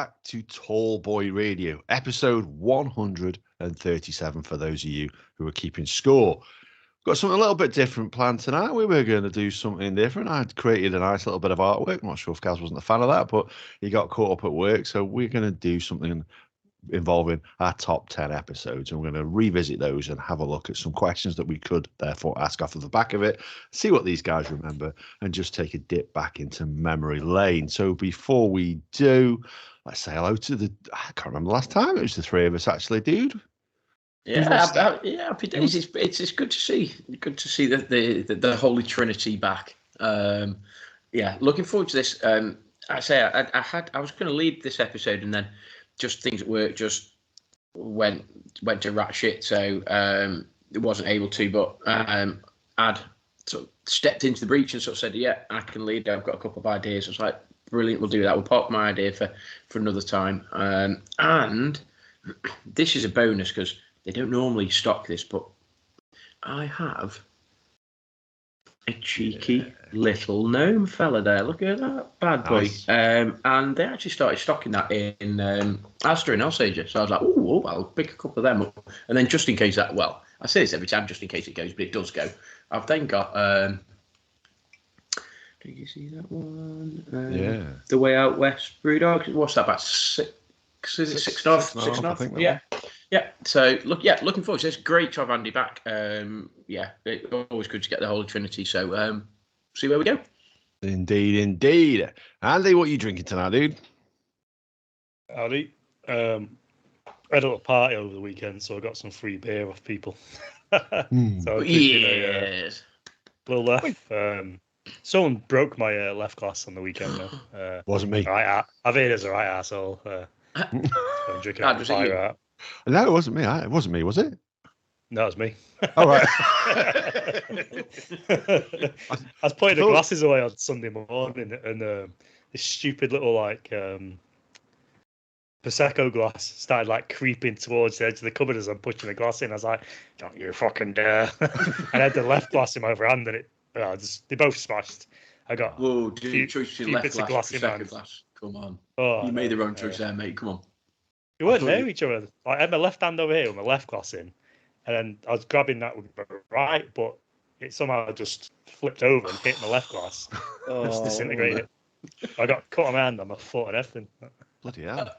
back to Tall Boy Radio, episode 137 for those of you who are keeping score. Got something a little bit different planned tonight. We were going to do something different. I'd created a nice little bit of artwork. I'm not sure if Gaz wasn't a fan of that, but he got caught up at work. So we're going to do something involving our top 10 episodes, and we're going to revisit those and have a look at some questions that we could therefore ask off of the back of it, see what these guys remember, and just take a dip back into memory lane. So before we do, let's say hello to I can't remember the last time it was the three of us actually, dude. Yeah, happy days. It's good to see the Holy Trinity back. Looking forward to this. I was going to lead this episode, and then just things at work just went to rat shit, so it wasn't able to. But I'd sort of stepped into the breach and sort of said, "Yeah, I can lead. I've got a couple of ideas." I was like, "Brilliant, we'll do that. We'll pop my idea for another time." And this is a bonus because they don't normally stock this, but I have a cheeky little gnome fella there. Look at that bad boy. Nice. And they actually started stocking that in Asda and Alsager. So I was like, oh, I'll pick a couple of them up. And then just in case that, well, I say this every time, just in case it goes, but it does go. I've then got, did you see that one? The Way Out West Brewdog. What's that, about six? Is it 6.5? Yeah. Yeah, so looking forward to this. Great to have Andy back. It's always good to get the Holy Trinity. So see where we go. Indeed. Andy, what are you drinking tonight, dude? Howdy. I had a little party over the weekend, so I got some free beer off people. So yes. Little left. Someone broke my left glass on the weekend, though. Wasn't me. I've heard as a right arsehole. I'm drinking out of the fire out. No, it wasn't me. It wasn't me, was it? No, it was me. All right. I was putting the glasses away on Sunday morning, and this stupid little Prosecco glass started creeping towards the edge of the cupboard as I'm pushing the glass in. I was like, "Don't you fucking dare!" I had the left glass in my other hand, and they both smashed. I got choice between left glass and Prosecco glass. Come on, you made the wrong choice there, mate. Come on. We weren't near each other. I had my left hand over here with my left glass in, and then I was grabbing that with my right, but it somehow just flipped over and hit my left glass. Just disintegrated. I got cut on my hand, on my foot, and everything. Bloody hell!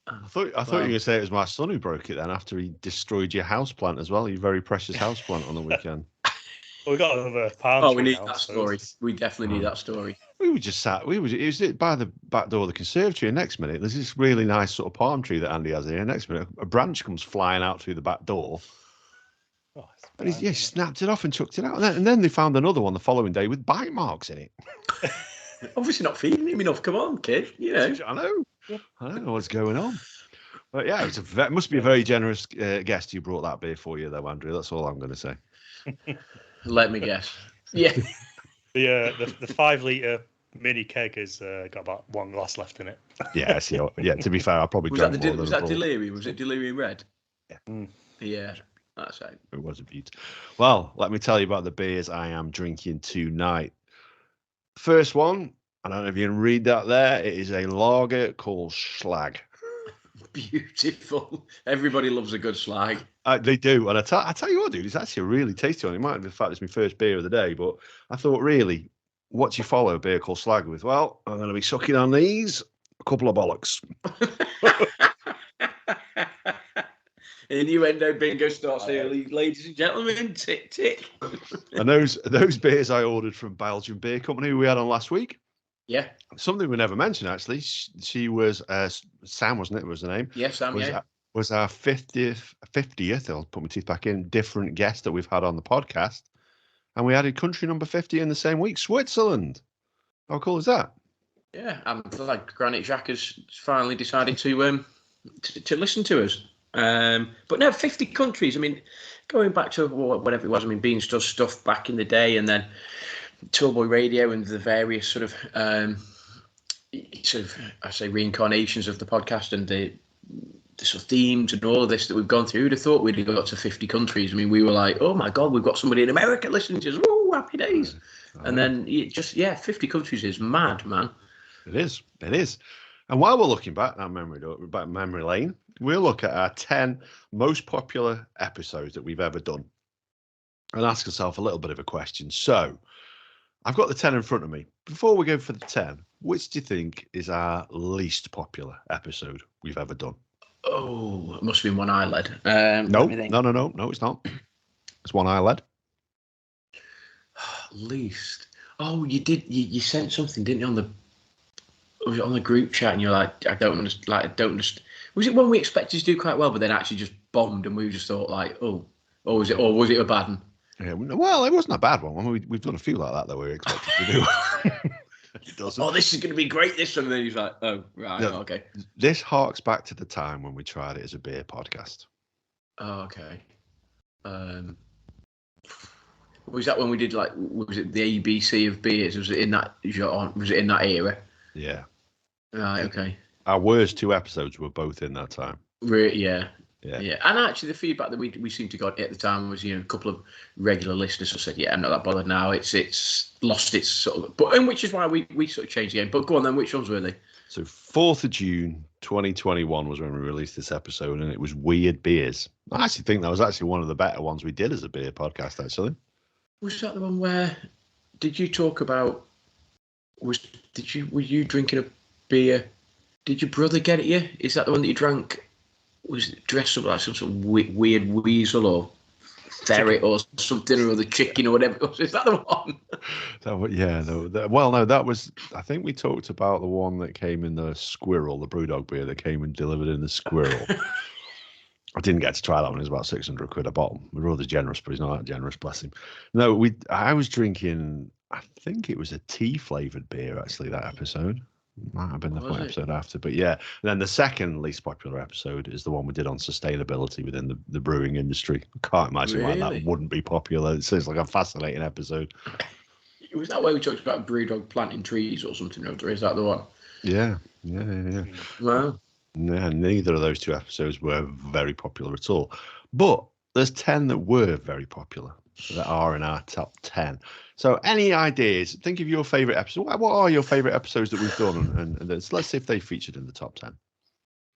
I thought you were going to say it was my son who broke it then after he destroyed your houseplant as well. Your very precious houseplant on the weekend. Well, we got another palm. Oh, we need that story. We definitely need that story. We were just sat. It was by the back door of the conservatory. And next minute, there's this really nice sort of palm tree that Andy has here. Next minute, a branch comes flying out through the back door. And he snapped it off and chucked it out. And then they found another one the following day with bite marks in it. Obviously not feeding him enough. Come on, kid. You know. I don't know what's going on. But yeah, it must be a very generous guest who brought that beer for you, though, Andrew. That's all I'm going to say. Let me guess. Yeah. The 5 litre mini keg has got about one glass left in it. Yeah, to be fair, I probably drank more than was that Delirium? Was it Delirium Red? Yeah. Yeah, that's right. It was a beaut. Well, let me tell you about the beers I am drinking tonight. First one, I don't know if you can read that there. It is a lager called Schlag. Beautiful. Everybody loves a good slag. They do. And I tell you what, dude, it's actually a really tasty one. It might be the fact it's my first beer of the day, but I thought, really, what do you follow a beer called Slag with? Well, I'm going to be sucking on these. A couple of bollocks. Innuendo bingo starts here, ladies and gentlemen. Tick, tick. And those beers I ordered from Belgian Beer Company who we had on last week. Yeah. Something we never mentioned, actually. She was Sam, wasn't it? Was the name? Yeah, Sam, was our 50th, I'll put my teeth back in, different guest that we've had on the podcast. And we added country number 50 in the same week, Switzerland. How cool is that? Yeah, I'm glad Granite Jack has finally decided to listen to us. But no, 50 countries. I mean, going back to whatever it was, I mean, Beans does stuff back in the day, and then Tall Boy Radio and the various sort of I say reincarnations of the podcast and the sort of themes and all of this that we've gone through. Who'd have thought we'd have got to 50 countries? I mean, we were like, oh my God, we've got somebody in America listening to us. Woo, happy days. And then 50 countries is mad, man. It is. And while we're looking back down memory lane, we'll look at our 10 most popular episodes that we've ever done and ask ourselves a little bit of a question. So I've got the 10 in front of me. Before we go for the 10, which do you think is our least popular episode we've ever done? Oh, it must have been one I led. No, it's not. It's one I led. Least. Oh, you did. You sent something, didn't you, was it on the group chat? And you're like, I don't understand. Was it one we expected to do quite well, but then actually just bombed, and we just thought like, or was it a bad one? Yeah, well, it wasn't a bad one. We've done a few like that we expected to do. It doesn't. Oh, this is going to be great. This one, and then he's like, oh, right, no, okay. This harks back to the time when we tried it as a beer podcast. Oh, okay. Was that when we did was it the ABC of beers? Was it in that genre? Was it in that era? Yeah. Right. Okay. Our worst 2 episodes were both in that time. Yeah. And actually, the feedback that we seemed to got at the time was, a couple of regular listeners who said, "Yeah, I'm not that bothered now. It's lost its sort of," and which is why we sort of changed the game. But go on then, which ones were they? So 4th of June 2021 was when we released this episode, and it was Weird Beers. I actually think that was actually one of the better ones we did as a beer podcast. Actually, was that the one where did you talk about? Were you drinking a beer? Did your brother get it you? Is that the one that you drank? Was it dressed up like some sort of weird weasel or ferret or something, or the chicken or whatever it was? Is that the one? No, that was. I think we talked about the one that came in the squirrel, the Brewdog beer that came and delivered in the squirrel. I didn't get to try that one. It was about 600 quid a bottle. My brother's generous, but he's not that generous, bless him. No, I was drinking. I think it was a tea flavored beer. Actually, that episode. Might have been the episode after, but yeah. And then the second least popular episode is the one we did on sustainability within the brewing industry. I can't imagine why that wouldn't be popular. It seems like a fascinating episode. Was that where we talked about Brewdog planting trees or something? Or is that the one? Yeah. Wow. Yeah, neither of those 2 episodes were very popular at all. But there's 10 that were very popular that are in our top 10. So any ideas? Think of your favourite episode. What are your favourite episodes that we've done? And let's see if they featured in the top 10.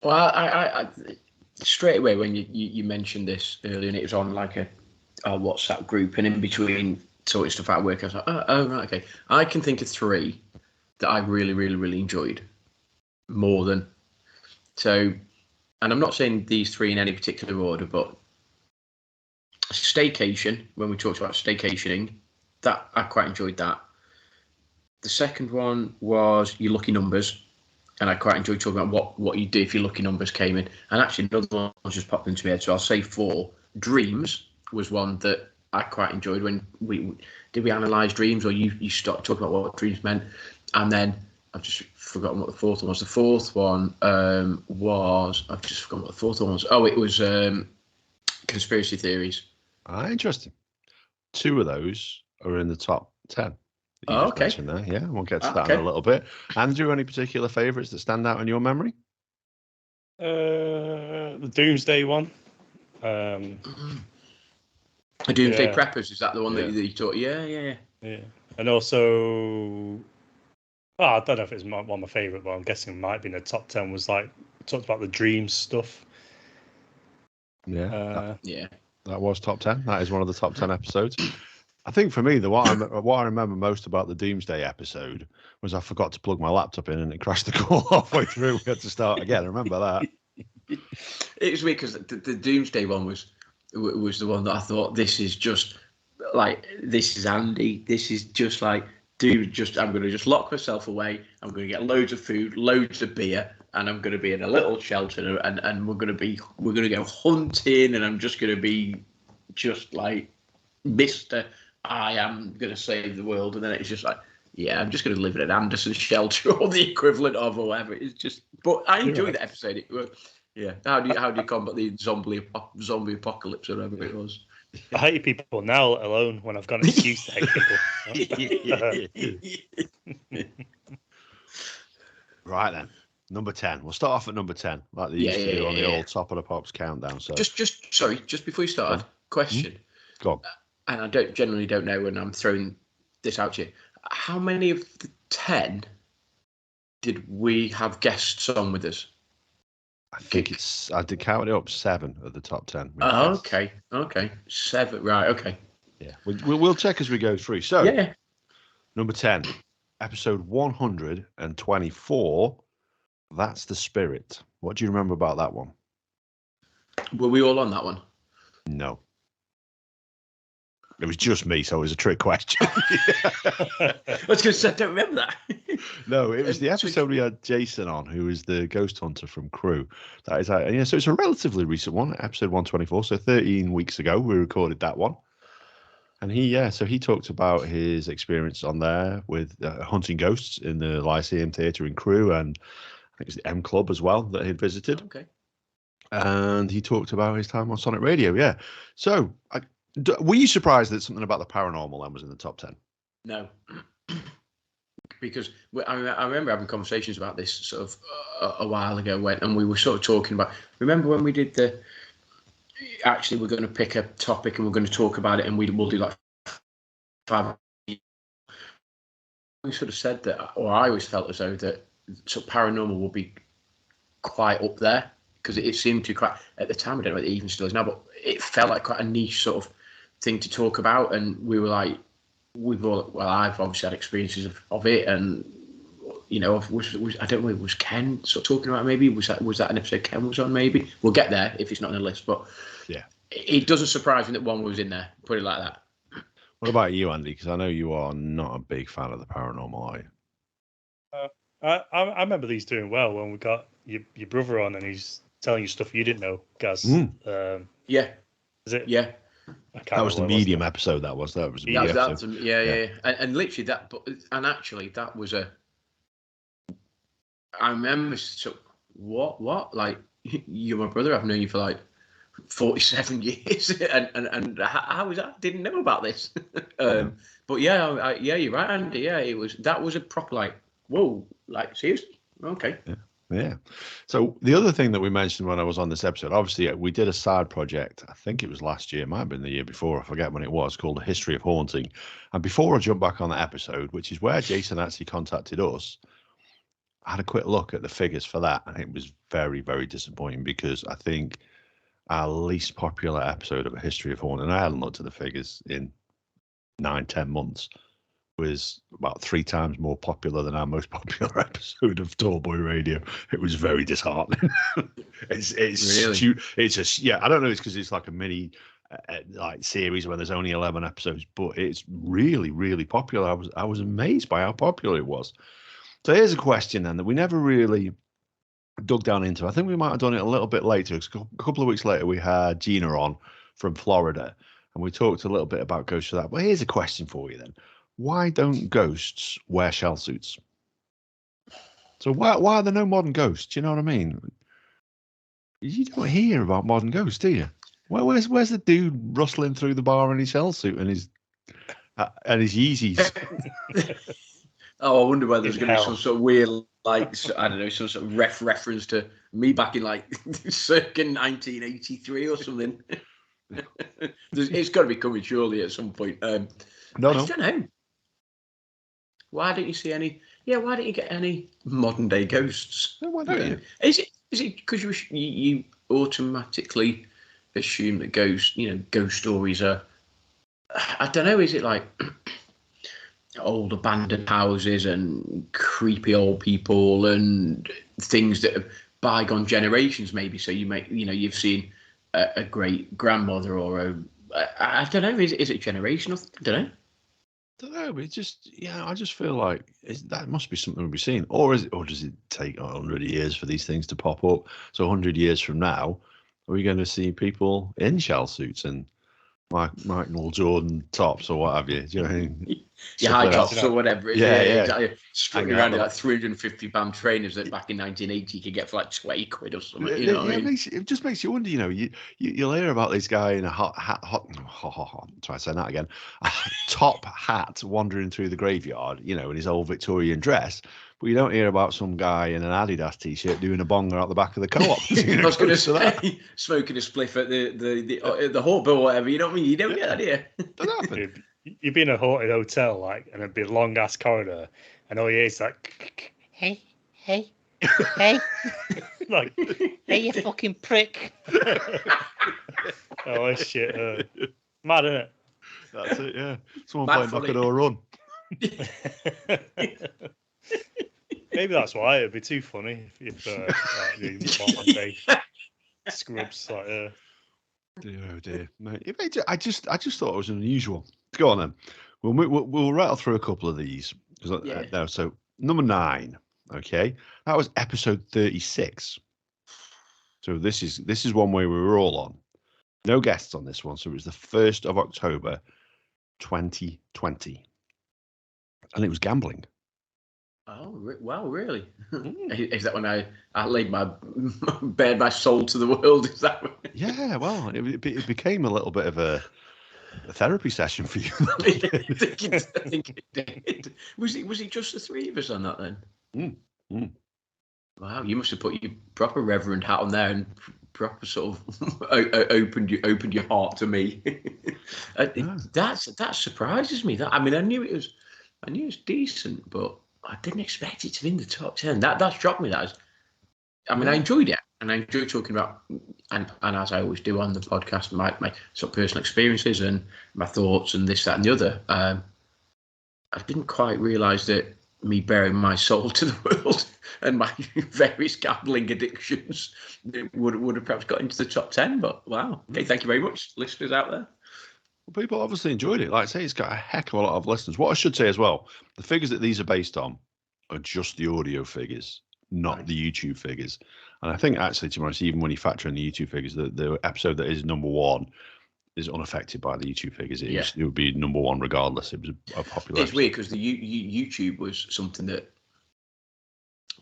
Well, I straight away when you mentioned this earlier, and it was on like a WhatsApp group, and in between sorting stuff out at work, I was like, oh, right, okay. I can think of 3 that I really, really, really enjoyed more than. So, and I'm not saying these 3 in any particular order, but staycation, when we talked about staycationing, that I quite enjoyed that. The second one was your lucky numbers, and I quite enjoyed talking about what you do if your lucky numbers came in. And actually, another one just popped into my head, so I'll say 4. Dreams was one that I quite enjoyed. When we analyse dreams, or you started talking about what dreams meant, and then I've just forgotten what the 4th one was. The 4th one was, I've just forgotten what the 4th one was. Oh, it was conspiracy theories. Interesting. 2 of those are in the top 10. Oh, okay. There. Yeah, we'll get to that in a little bit. Andrew, any particular favourites that stand out in your memory? The Doomsday one. The Doomsday Preppers, is that the one that you taught? Yeah. And also, I don't know if it's one of my favourite, but I'm guessing it might be in the top 10. Was like talked about the dreams stuff. Yeah. That was top 10. That is one of the top 10 episodes. I think for me, what I remember most about the Doomsday episode was I forgot to plug my laptop in and it crashed the call halfway through. We had to start again. I remember that. It was weird because the Doomsday one was the one that I thought, this is just like, this is Andy. This is just like, dude, I'm going to just lock myself away. I'm going to get loads of food, loads of beer, and I'm going to be in a little shelter, and we're going to go hunting, and I'm just going to be just like Mr. I am going to save the world. And then it's just like, yeah, I'm just going to live in an Anderson shelter or the equivalent of, or whatever. It's just, but I enjoyed the episode. How do you combat the zombie apocalypse or whatever it was? I hate people now, let alone when I've got an excuse to hate people. Right then, number 10. We'll start off at number 10, like they used to do on the old Top of the Pops countdown. So just before you started, question. Go on. And I generally don't know when I'm throwing this out to you. How many of the 10 did we have guests on with us? I think I did count it up 7 of the top 10. Oh, okay. 7. Right. Okay. Yeah, we'll check as we go through. So, yeah. Number 10, episode 124. That's the Spirit. What do you remember about that one? Were we all on that one? No. It was just me, so it was a trick question. I was going to say, I don't remember that. No, it was the episode we had Jason on, who is the ghost hunter from Crew. That is, so it's a relatively recent one, episode 124. So 13 weeks ago, we recorded that one. And he talked about his experience on there with hunting ghosts in the Lyceum Theatre in Crewe, and I think it's the M Club as well that he'd visited. Okay. And he talked about his time on Sonic Radio. Yeah. So, were you surprised that something about the paranormal then was in the top 10? No. Because I remember having conversations about this sort of a while ago and we were sort of talking about. Remember when we did actually we're going to pick a topic and we're going to talk about it and we'll do like 5. We sort of said that, or I always felt as though that sort of paranormal will be quite up there because it seemed to quite at the time. I don't know if it even still is now, but it felt like quite a niche sort of thing to talk about. And we were like, I've obviously had experiences of it, and I don't know, was Ken sort of talking about it maybe? Was that an episode Ken was on maybe? We'll get there if it's not on the list, but yeah, it doesn't surprise me that one was in there, put it like that. What about you, Andy? Because I know you are not a big fan of the paranormal, are you? I remember these doing well when we got your brother on and he's telling you stuff you didn't know, Gaz. Yeah. Is it? Yeah. That was the medium episode. That was the medium episode. Yeah. And literally that, and actually that was I remember. So what? Like, you're my brother. I've known you for like 47 years, and how was that? Didn't know about this. But yeah, you're right, Andy. Yeah, that was a proper like, whoa, like seriously, okay. Yeah. So the other thing that we mentioned when I was on this episode, obviously we did a side project. I think it was last year, it might have been the year before, I forget when it was, called The History of Haunting. And before I jump back on that episode, which is where Jason actually contacted us, I had a quick look at the figures for that, and it was very, very disappointing because I think our least popular episode of A History of Haunting, and I hadn't looked at the figures in 9-10 months, was about 3 times more popular than our most popular episode of Tallboy Radio. It was very disheartening. It's really? I don't know. It's because it's like a mini like series when there's only 11 episodes, but it's really, really popular. I was amazed by how popular it was. So here's a question then that we never really dug down into. I think we might have done it a little bit later. A couple of weeks later, we had Gina on from Florida, and we talked a little bit about ghosts for that. But here's a question for you then. Why don't ghosts wear shell suits? So why are there no modern ghosts? Do you know what I mean? You don't hear about modern ghosts, do you? Where's the dude rustling through the bar in his shell suit and his Yeezys? Oh, I wonder whether there's going to be some sort of weird, like, I don't know, some sort of reference to me back in like circa 1983 or something. It's got to be coming surely at some point. No. I don't know. Why don't you see any? Yeah, why don't you get any modern day ghosts? No, why don't you? Is it because you automatically assume that ghost stories are? I don't know. Is it like old abandoned houses and creepy old people and things that have bygone generations? Maybe so you've seen a great grandmother or I don't know. Is it generational? I don't know. I don't know, but I just feel like that must be something we'll be seeing, or does it take 100 years for these things to pop up? So 100 years from now, are we going to see people in shell suits and Michael Jordan tops or what have you? Do you know what I mean? Yeah, high tops or whatever. Yeah. Exactly. Strutting around in like 350 pound trainers that back in 1980 you could get for like 20 quid or something. It just makes you wonder. You'll hear about this guy in a try saying that again, a top hat wandering through the graveyard, in his old Victorian dress. But you don't hear about some guy in an Adidas t-shirt doing a bonger out the back of the co-op. I was going to say, smoking a spliff at the hub or whatever. You know what I mean? You don't get that here. You'd be in a haunted hotel, and it'd be a long ass corridor, and all you hear is like, hey, Hey, like, hey, you fucking prick. Oh, shit. Mad, isn't it? That's it, yeah. Someone Mad playing funny. Knock It or Run. Maybe that's why it'd be too funny if the modern day scrubs like. Dear, oh dear, mate. I just thought it was unusual. Go on then. We'll rattle through a couple of these. No, so number 9. Okay, that was episode 36. So this is one way we were all on. No guests on this one. So it was the 1st of October, 2020, and it was gambling. Oh, wow, really? Is that when I laid bared my soul to the world? Is that when... Yeah, well, it became a little bit of a therapy session for you. I think it did. Was it just the 3 of us on that then? Wow, you must have put your proper reverend hat on there and proper sort of opened your heart to me. That surprises me. I knew it was decent, but I didn't expect it to be in the top 10. That shocked me. I enjoyed it, and I enjoyed talking about, and as I always do on the podcast, my sort of personal experiences and my thoughts and this, that, and the other. I didn't quite realise that me bearing my soul to the world and my various gambling addictions would have perhaps got into the top 10. But wow, okay, thank you very much, listeners out there. Well, people obviously enjoyed it. Like I say, it's got a heck of a lot of listeners. What I should say as well, the figures that these are based on are just the audio figures, not the YouTube figures. And I think actually, to be honest, even when you factor in the YouTube figures, the episode that is number 1 is unaffected by the YouTube figures. It would be number 1 regardless. It was a popular. It's weird because the YouTube was something that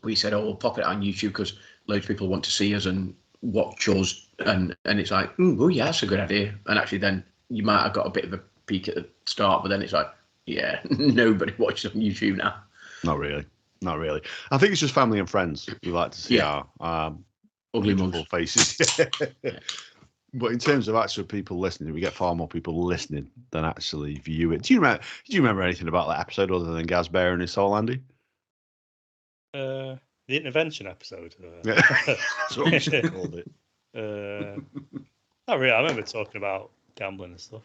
we said, oh, we'll pop it on YouTube because loads of people want to see us and watch us, and it's like, oh yeah, that's a good idea. And actually, then you might have got a bit of a peak at the start, but then it's like, yeah, nobody watches on YouTube now. Not really. I think it's just family and friends who like to see our ugly beautiful faces. But in terms of actual people listening, we get far more people listening than actually view it. Do you remember anything about that episode other than Gaz Bear and his soul, Andy? The intervention episode. That's what we should have called it. Not really. I remember talking about gambling and stuff,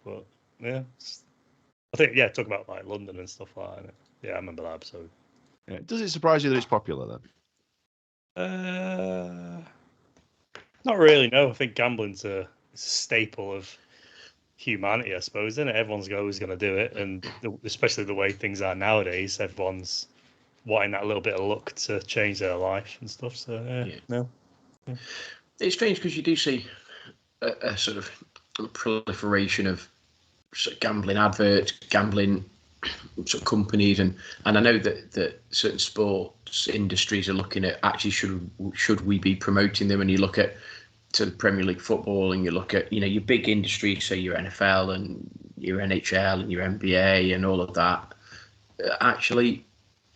but yeah, I think talking about like London and stuff like that. Yeah, I remember that episode. Yeah. Does it surprise you that it's popular then? Not really. No, I think gambling's a staple of humanity, I suppose, isn't it? Everyone's always going to do it, and especially the way things are nowadays, everyone's wanting that little bit of luck to change their life and stuff. So no. Yeah. It's strange because you do see a sort of proliferation of sort of gambling adverts, gambling sort of companies, and I know that certain sports industries are looking at actually should we be promoting them, and you look at to the Premier League football and you look at your big industries, say your NFL and your NHL and your NBA and all of that. Actually,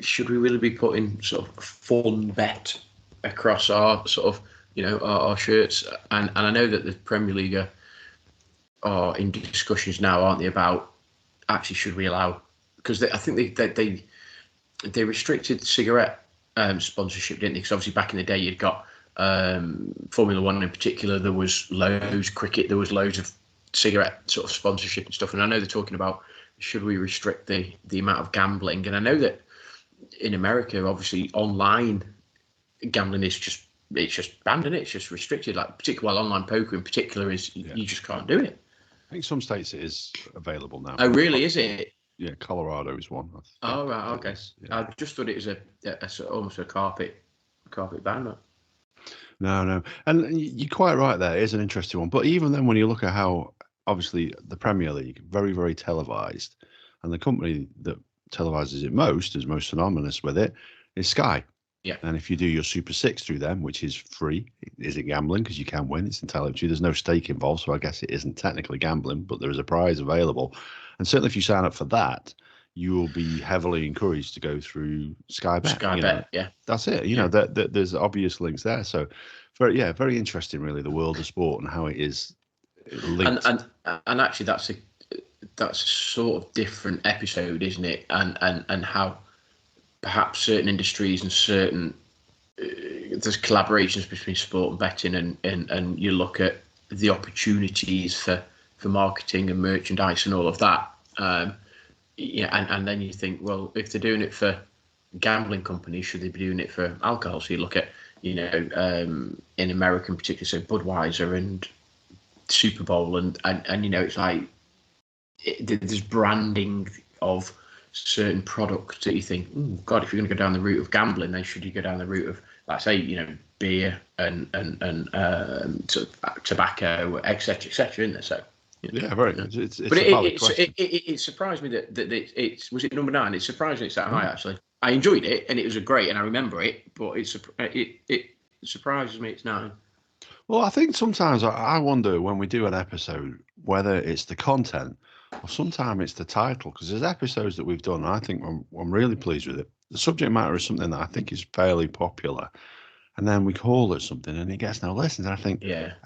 should we really be putting sort of a fun bet across our sort of our shirts? And I know that the Premier League are in discussions now, aren't they, about actually should we allow, because I think they restricted cigarette sponsorship, didn't they? Because obviously back in the day you'd got Formula One in particular, there was loads, cricket, there was loads of cigarette sort of sponsorship and stuff. And I know they're talking about should we restrict the amount of gambling? And I know that in America, obviously online gambling is just banned, and it's just restricted. Like particularly online poker in particular is you just can't do it. I think some states it is available now. Oh, really? Is it? Yeah, Colorado is one. Oh, right, okay. Yeah. I just thought it was almost a carpet ban. No, and you're quite right there. It is an interesting one. But even then, when you look at how obviously the Premier League very, very televised, and the company that televises it most, is most synonymous with it, is Sky. Yeah. And if you do your Super 6 through them, which is free, it isn't gambling because you can win. It's entirely up to you. There's no stake involved, so I guess it isn't technically gambling, but there is a prize available. And certainly if you sign up for that, you will be heavily encouraged to go through Sky Bet. Sky Bet, yeah. That's it. You know, there's obvious links there. So, very interesting, really, the world of sport and how it is linked. And actually, that's a sort of different episode, isn't it? And how perhaps certain industries and certain there's collaborations between sport and betting, and you look at the opportunities for marketing and merchandise and all of that. And then you think, well, if they're doing it for gambling companies, should they be doing it for alcohol? So you look at, in America in particular, so Budweiser and Super Bowl, and it's like there's branding of certain products that you think, oh God, if you're going to go down the route of gambling, then should you go down the route of, like say, beer and tobacco, etc., isn't there? So yeah, very. It's but a valid question. It surprised me that it's was it number 9? It surprised me it's that high actually. I enjoyed it and it was great and I remember it, but it surprises me it's 9. Well, I think sometimes I wonder when we do an episode whether it's the content or sometimes it's the title, because there's episodes that we've done and I think I'm really pleased with it. The subject matter is something that I think is fairly popular, and then we call it something and it gets no listens. And I think,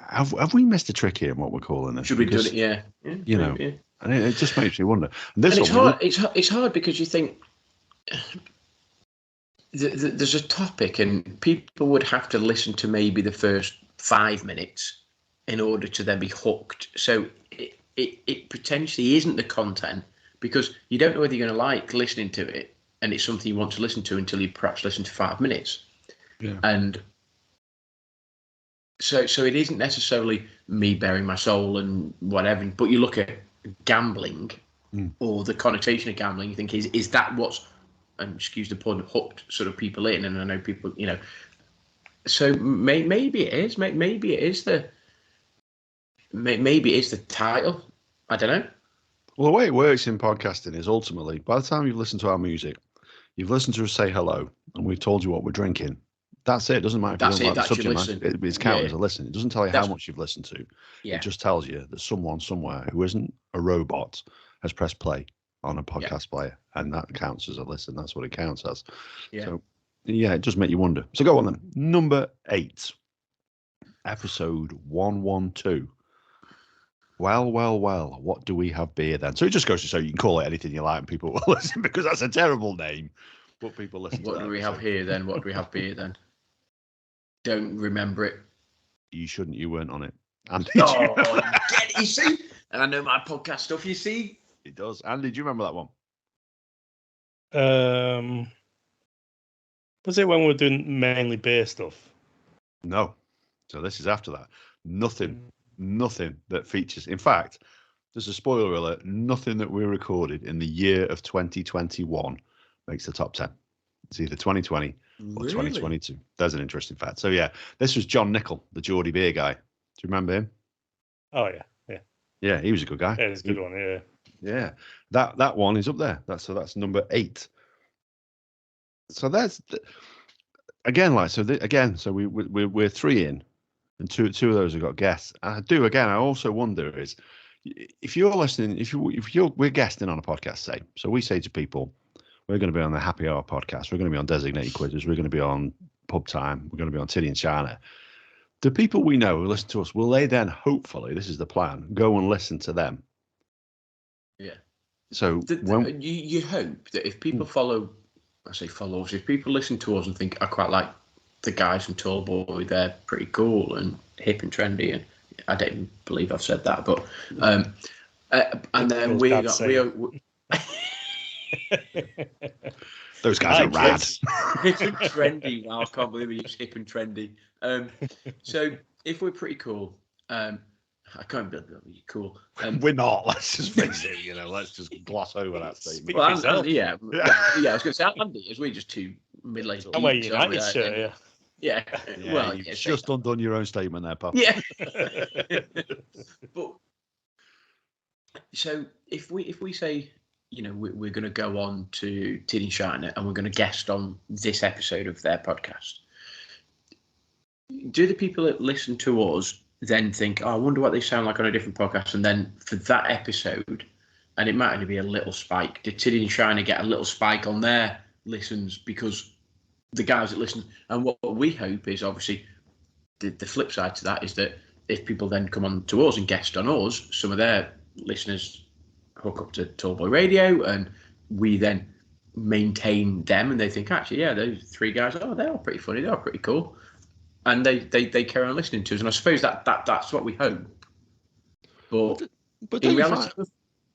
have we missed a trick here in what we're calling this? Should we do it? Yeah. And it just makes me wonder. And it's hard. It's hard because you think there's a topic and people would have to listen to maybe the first 5 minutes in order to then be hooked. So it potentially isn't the content, because you don't know whether you're going to like listening to it, and it's something you want to listen to until you perhaps listen to 5 minutes. Yeah. And so it isn't necessarily me bearing my soul and whatever, but you look at gambling or the connotation of gambling, you think, is that what's, and excuse the pun, hooked sort of people in? And I know people, so maybe it is, maybe it is the title. I don't know. Well, the way it works in podcasting is ultimately, by the time you've listened to our music, you've listened to us say hello, and we've told you what we're drinking. That's it. It doesn't matter if you don't like the subject matter. It's counted as a listen. It doesn't tell you how much you've listened to. Yeah. It just tells you that someone somewhere who isn't a robot has pressed play on a podcast player, and that counts as a listen. That's what it counts as. Yeah. So, it does make you wonder. So go on then. Number 8, episode 112. Well, what do we have beer then? So it just goes to show you can call it anything you like and people will listen, because that's a terrible name. But people listen to What do we have here then? What do we have beer then? Don't remember it. You shouldn't. You weren't on it. Andy, you see? And I know my podcast stuff, you see? It does. Andy, do you remember that one? Was it when we were doing mainly beer stuff? No. So this is after that. Nothing that features. In fact, there's a spoiler alert. Nothing that we recorded in the year of 2021 makes the top 10. It's either 2020 or 2022. There's an interesting fact. So yeah, this was John Nickel, the Geordie beer guy. Do you remember him? Oh yeah. Yeah, he was a good guy. Yeah, he's a good one. Yeah. Yeah, that one is up there. That's number 8. So that's again, like, so we're 3 in, and two of those have got guests. And I also wonder is if you're listening, we're guesting on a podcast, say, so we say to people, we're going to be on the Happy Hour podcast, we're going to be on Designated Quizzes, we're going to be on Pub Time, we're going to be on Tiddy and China. The people we know who listen to us, will they then, hopefully, this is the plan, go and listen to them? Yeah. So you hope that if people follow, if people listen to us and think, I quite like the guys from Tall Boy, they're pretty cool and hip and trendy, and I don't believe I've said that, but and then we are those guys are rad. Hip and trendy. Wow, I can't believe we use hip and trendy. So if we're pretty cool, I can't believe we're cool. We're not. Let's just face it. Let's just gloss over that statement. Well, I was going to say, Andy, as we're just two middle-aged. Oh, well, United shirt, yeah. Yeah. Well, you've just undone your own statement there, pal. Yeah. But so if we say, we're going to go on to Tiddy and China and we're going to guest on this episode of their podcast, do the people that listen to us then think, I wonder what they sound like on a different podcast? And then for that episode, and it might only be a little spike, did Tiddy and China get a little spike on their listens because the guys that listen? And what we hope is, obviously, the flip side to that is that if people then come on to us and guest on us, some of their listeners hook up to Tallboy Radio, and we then maintain them, and they think actually, yeah, those three guys, they're all pretty funny, they're all pretty cool, and they carry on listening to us. And I suppose that's what we hope. But in reality,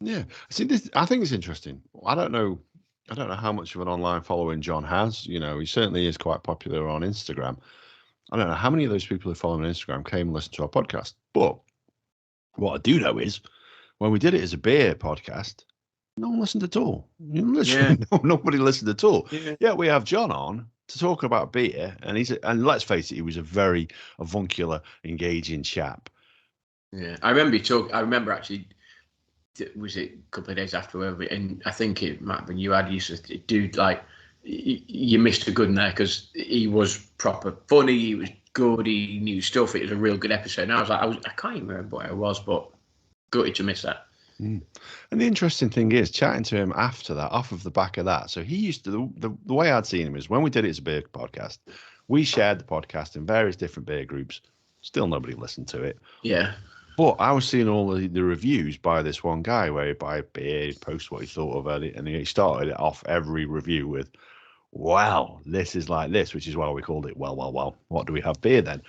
yeah, see, I think it's interesting. I don't know how much of an online following John has. You know, he certainly is quite popular on Instagram. I don't know how many of those people who follow him on Instagram came and listened to our podcast. But what I do know is when we did it as a beer podcast, no one listened at all. Literally, nobody listened at all. Yeah, we have John on to talk about beer, and let's face it, he was a very avuncular, engaging chap. Yeah, I remember actually. Was it a couple of days after, and I think it might have been you, Ad, used to, dude, like, you missed a good one there because he was proper funny, he was good, he knew stuff, it was a real good episode. And I was like, I can't even remember what it was, but gutted to miss that. And the interesting thing is, chatting to him after that, off of the back of that, so he used to, the way I'd seen him is when we did it as a beer podcast, we shared the podcast in various different beer groups, still nobody listened to it. Yeah. But I was seeing all the reviews by this one guy where he'd buy a beer, he'd post what he thought about it, and he started it off every review with, "Wow, this is like this," which is why we called it, well, what do we have beer then?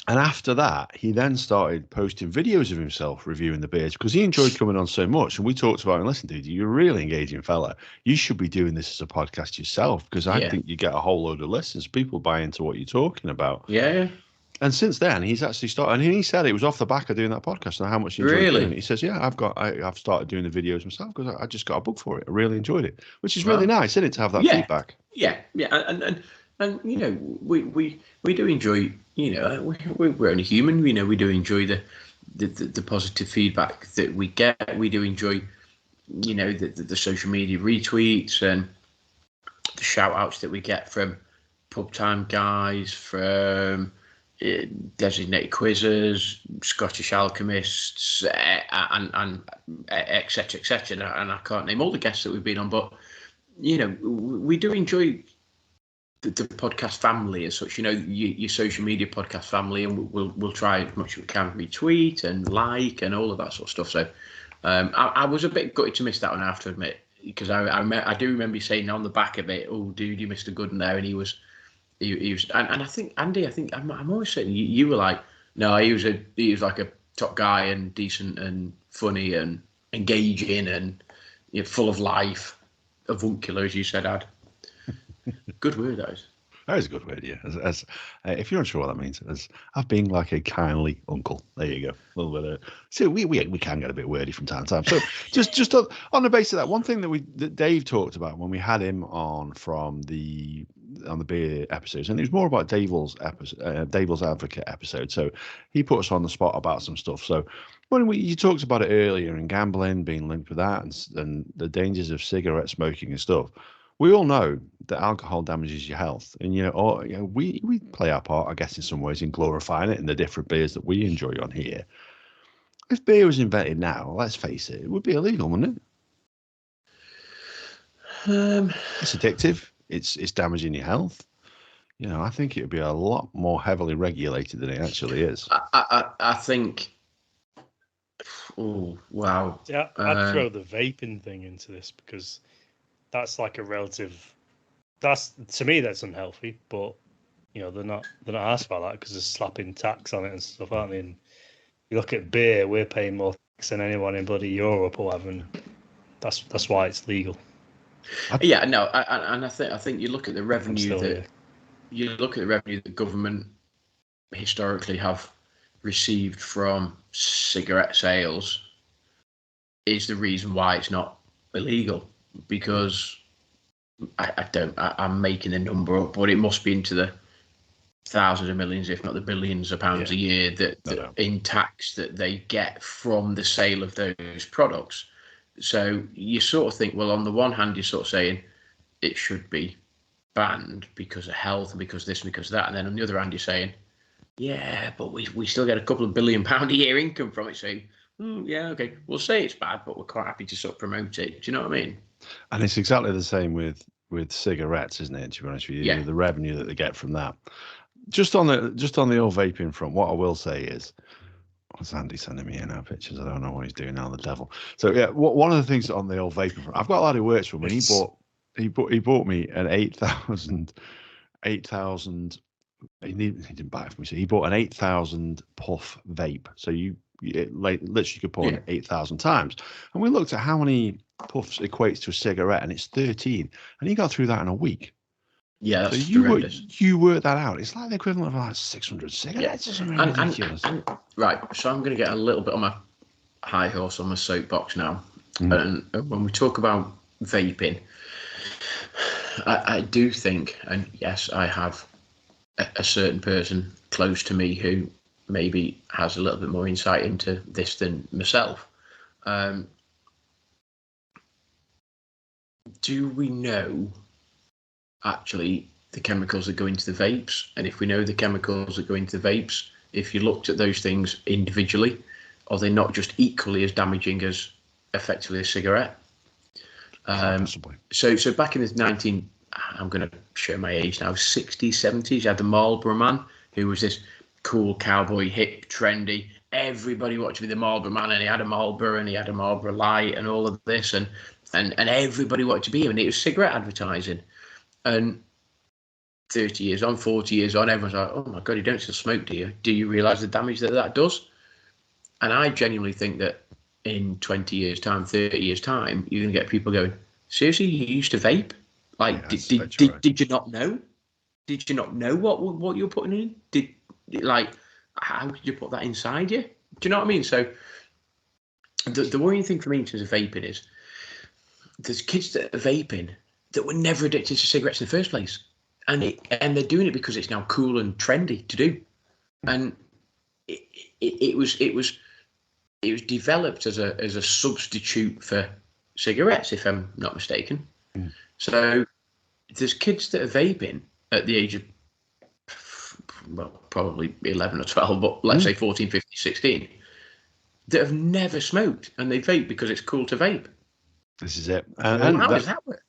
And after that, he then started posting videos of himself reviewing the beers because he enjoyed coming on so much. And we talked about, and listen, dude, you're a really engaging fella. You should be doing this as a podcast yourself because I think you get a whole load of listens. People buy into what you're talking about. Yeah. And since then, he's actually started, and he said it was off the back of doing that podcast and how much he enjoyed doing it. He says, yeah, I've started doing the videos myself because I just got a book for it. I really enjoyed it, which is really nice, isn't it, to have that feedback? Yeah. And you know, we do enjoy, you know, we're only human, you know, we do enjoy the positive feedback that we get. We do enjoy, you know, the social media retweets and the shout outs that we get from Pub Time guys, from designated quizzers, Scottish alchemists, and et cetera, and I can't name all the guests that we've been on, but you know, we do enjoy the podcast family as such. You know, your social media podcast family, and we'll try as much as we can retweet and like and all of that sort of stuff. So I was a bit gutted to miss that one, I have to admit, because I do remember you saying on the back of it, "Oh, dude, you missed a good one there," and he was. He was, and I think Andy. I'm always saying you were like, no, he was like a top guy and decent and funny and engaging and full of life, avuncular, as you said, Ad. Good word, that is. That is a good word, yeah. As if you're unsure what that means, as I've been like a kindly uncle. There you go. A little bit of. So we can get a bit wordy from time to time. So just on the basis of that, one thing that Dave talked about when we had him on on the beer episodes, and it was more about Devil's Advocate episode. So he put us on the spot about some stuff. So when you talked about it earlier and gambling being linked with that and the dangers of cigarette smoking and stuff. We all know that alcohol damages your health, and we play our part, I guess, in some ways in glorifying it in the different beers that we enjoy on here. If beer was invented now, let's face it would be illegal, wouldn't it? It's addictive. It's damaging your health. You know, I think it would be a lot more heavily regulated than it actually is. I think. Oh wow! Yeah, I'd throw the vaping thing into this because. That's like a relative. To me, that's unhealthy. But you know, they're not asked about that because they're slapping tax on it and stuff, aren't they? And you look at beer, we're paying more tax than anyone in bloody Europe or whatever, and that's why it's legal. Yeah, no, and I think you look at the revenue that government historically have received from cigarette sales is the reason why it's not illegal. Because I'm making the number up, but it must be into the thousands of millions, if not the billions of pounds a year that in tax that they get from the sale of those products. So you sort of think, well, on the one hand, you're sort of saying it should be banned because of health and because this and because of that. And then on the other hand, you're saying, yeah, but we still get a couple of £1 billion a year income from it. So, yeah, okay, we'll say it's bad, but we're quite happy to sort of promote it. Do you know what I mean? And it's exactly the same with cigarettes, isn't it? To be honest with you, yeah. The revenue that they get from that. Just on the old vaping front, what I will say is, What's Andy sending me in now pictures? I don't know what he's doing now, the devil. So yeah, one of the things on the old vaping front, I've got a lad who works for me. He bought me an 8,000. He didn't buy it for me. So he bought an 8,000 puff vape. So literally could pour it 8,000 times. And we looked at how many puffs equates to a cigarette, and it's 13. And he got through that in a week. Yeah, that's so you work that out. It's like the equivalent of like 600 cigarettes or something ridiculous. Right, so I'm going to get a little bit on my high horse, on my soapbox now. And when we talk about vaping, I do think, and yes, I have a certain person close to me who maybe has a little bit more insight into this than myself. Do we know actually the chemicals that go into the vapes? And if we know the chemicals that go into the vapes, if you looked at those things individually, are they not just equally as damaging as effectively a cigarette? So back in the I'm going to show my age now, 60s, 70s, you had the Marlboro Man, who was this cool cowboy, hip, trendy. Everybody wanted to be the Marlboro Man, and he had a Marlboro and he had a Marlboro Light and all of this, and everybody wanted to be him, and it was cigarette advertising. And 30 years on, 40 years on, everyone's like, oh my God, you don't still smoke, do you? Do you realise the damage that does? And I genuinely think that in 20 years' time, 30 years' time, you're going to get people going, seriously, you used to vape? Like, did you not know? Did you not know what you're putting in? How could you put that inside you? Do you know what I mean? So the worrying thing for me in terms of vaping is there's kids that are vaping that were never addicted to cigarettes in the first place. And they're doing it because it's now cool and trendy to do. And it was developed as a substitute for cigarettes, if I'm not mistaken. So there's kids that are vaping at the age of, well, probably 11 or 12, but let's say 14, 15, 16, that have never smoked, and they vape because it's cool to vape. This is it. And how does that work?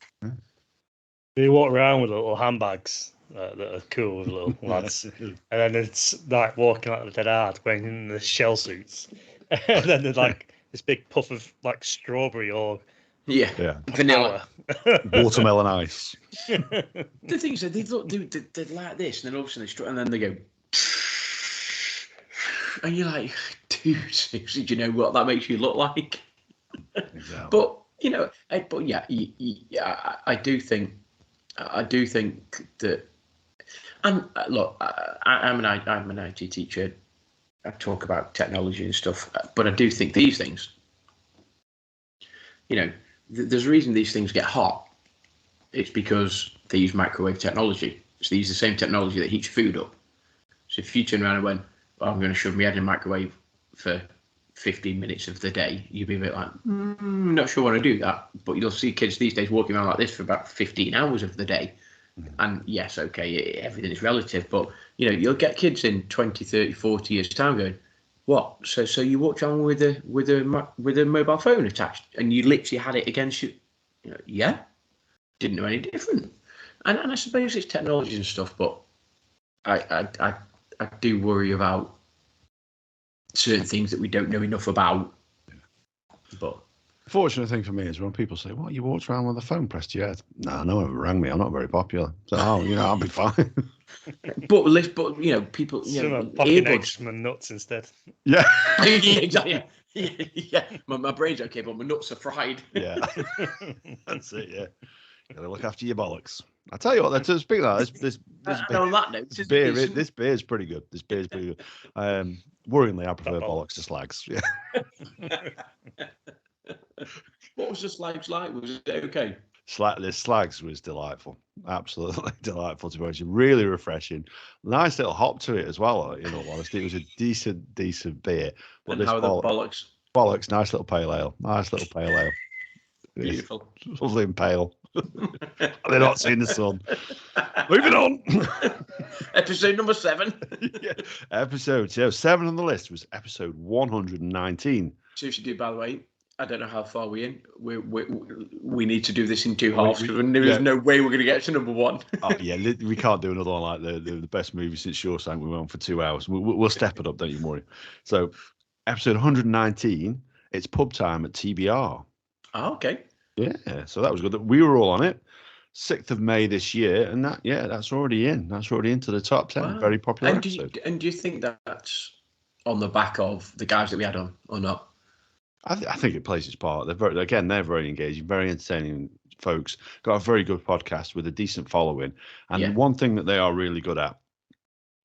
They walk around with little handbags that are cool with little lads, and then it's like walking like dead hard, wearing the shell suits, and then there's like this big puff of like strawberry or vanilla, watermelon ice. The thing is that they're like this, and then all of a sudden and then they go, and you're like, dude, seriously, do you know what that makes you look like? Exactly. But you know, I do think that, and look, I'm an IT teacher. I talk about technology and stuff, but I do think these things, you know, there's a reason these things get hot. It's because they use microwave technology. So they use the same technology that heats food up. So if you turn around and went, well, I'm going to shove my head in a microwave for 15 minutes of the day, you'd be a bit like, not sure I want to do that. But you'll see kids these days walking around like this for about 15 hours of the day. And yes, okay, everything is relative, but you know, you'll get kids in 20, 30, 40 years time going, what? So you walked around with a mobile phone attached, and you literally had it against you? You know, yeah, didn't know any different. And I suppose it's technology and stuff, but I do worry about certain things that we don't know enough about. But fortunate thing for me is when people say, "What, you walked around with a phone pressed to your head?" No, no one rang me. I'm not very popular. So, I'll be fine. but you know, people, you know, popping eggs from the nuts instead. Yeah, exactly. Yeah. My brain's okay, but my nuts are fried. Yeah, that's it. Yeah, gotta look after your bollocks. I tell you what, speaking of that, this beer is pretty good. This beer is pretty good. Worryingly, I prefer bollocks to slags. Yeah. What was the slags like? Was it okay? The slags was delightful, absolutely delightful to watch. Really refreshing, nice little hop to it as well. In all honesty, it was a decent beer. But and how are the bollocks? Bollocks, nice little pale ale. Beautiful, lovely and pale. They're not seeing the sun. Moving on. Episode number 7. Yeah. Episode 7 on the list was episode 119. Seriously, dude, by the way, I don't know how far we're in. We need to do this in 2 halves because there's no way we're going to get to number 1. Oh yeah, we can't do another one like the best movie since Shawshank. We went on for 2 hours. We'll step it up, don't you worry. So episode 119, it's pub time at TBR. Oh, okay. Yeah, so that was good. We were all on it. 6th of May this year, and that's already in. That's already into the top 10. Wow. Very popular episode. Do you think that's on the back of the guys that we had on, or not? I think it plays its part. They're very engaging, very entertaining folks. Got a very good podcast with a decent following. And one thing that they are really good at,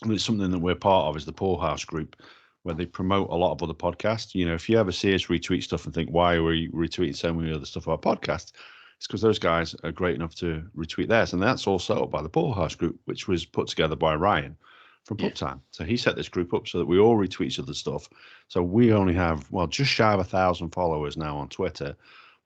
and it's something that we're part of, is the Poorhouse group, where they promote a lot of other podcasts. You know, if you ever see us retweet stuff and think, why are we retweeting so many other stuff about podcasts? It's because those guys are great enough to retweet theirs. And that's all set up by the Poorhouse group, which was put together by Ryan from Pub Time. So he set this group up so that we all retweet each other's stuff. So we only have, just shy of 1,000 followers now on Twitter.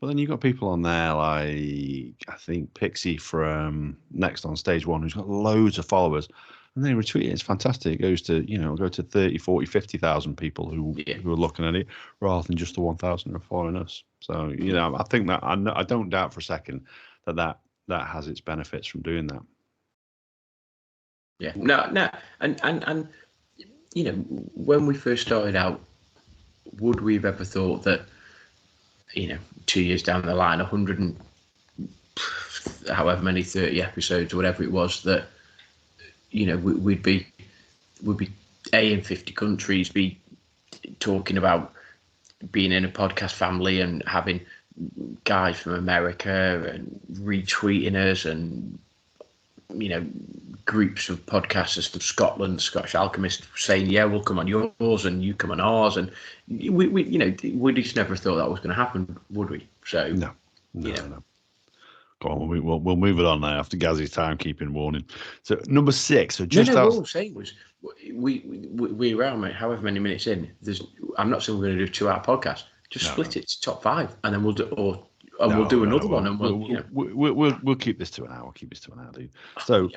But then you've got people on there like, I think, Pixie from Next on Stage One, who's got loads of followers. And they retweet it. It's fantastic. It goes to, go to 30, 40, 50,000 people who are looking at it, rather than just the 1,000 who are following us. So, I think that, I don't doubt for a second that has its benefits from doing that. Yeah, no, and when we first started out, would we have ever thought that, 2 years down the line, 100 and however many 30 episodes or whatever it was, that we'd be in 50 countries, be talking about being in a podcast family and having guys from America and retweeting us, and groups of podcasters from Scotland, Scottish Alchemist, saying, "Yeah, we'll come on yours and you come on ours," and we just never thought that was going to happen, would we? So no. Go on, we'll move it on now after Gazzy's timekeeping warning. So number 6. So just what I was saying was we around however many minutes in. I'm not saying we're going to do a 2-hour podcast. Just split it to top 5, and then we'll do we'll do another one, and we'll keep this to an hour. We'll keep this to an hour, dude. So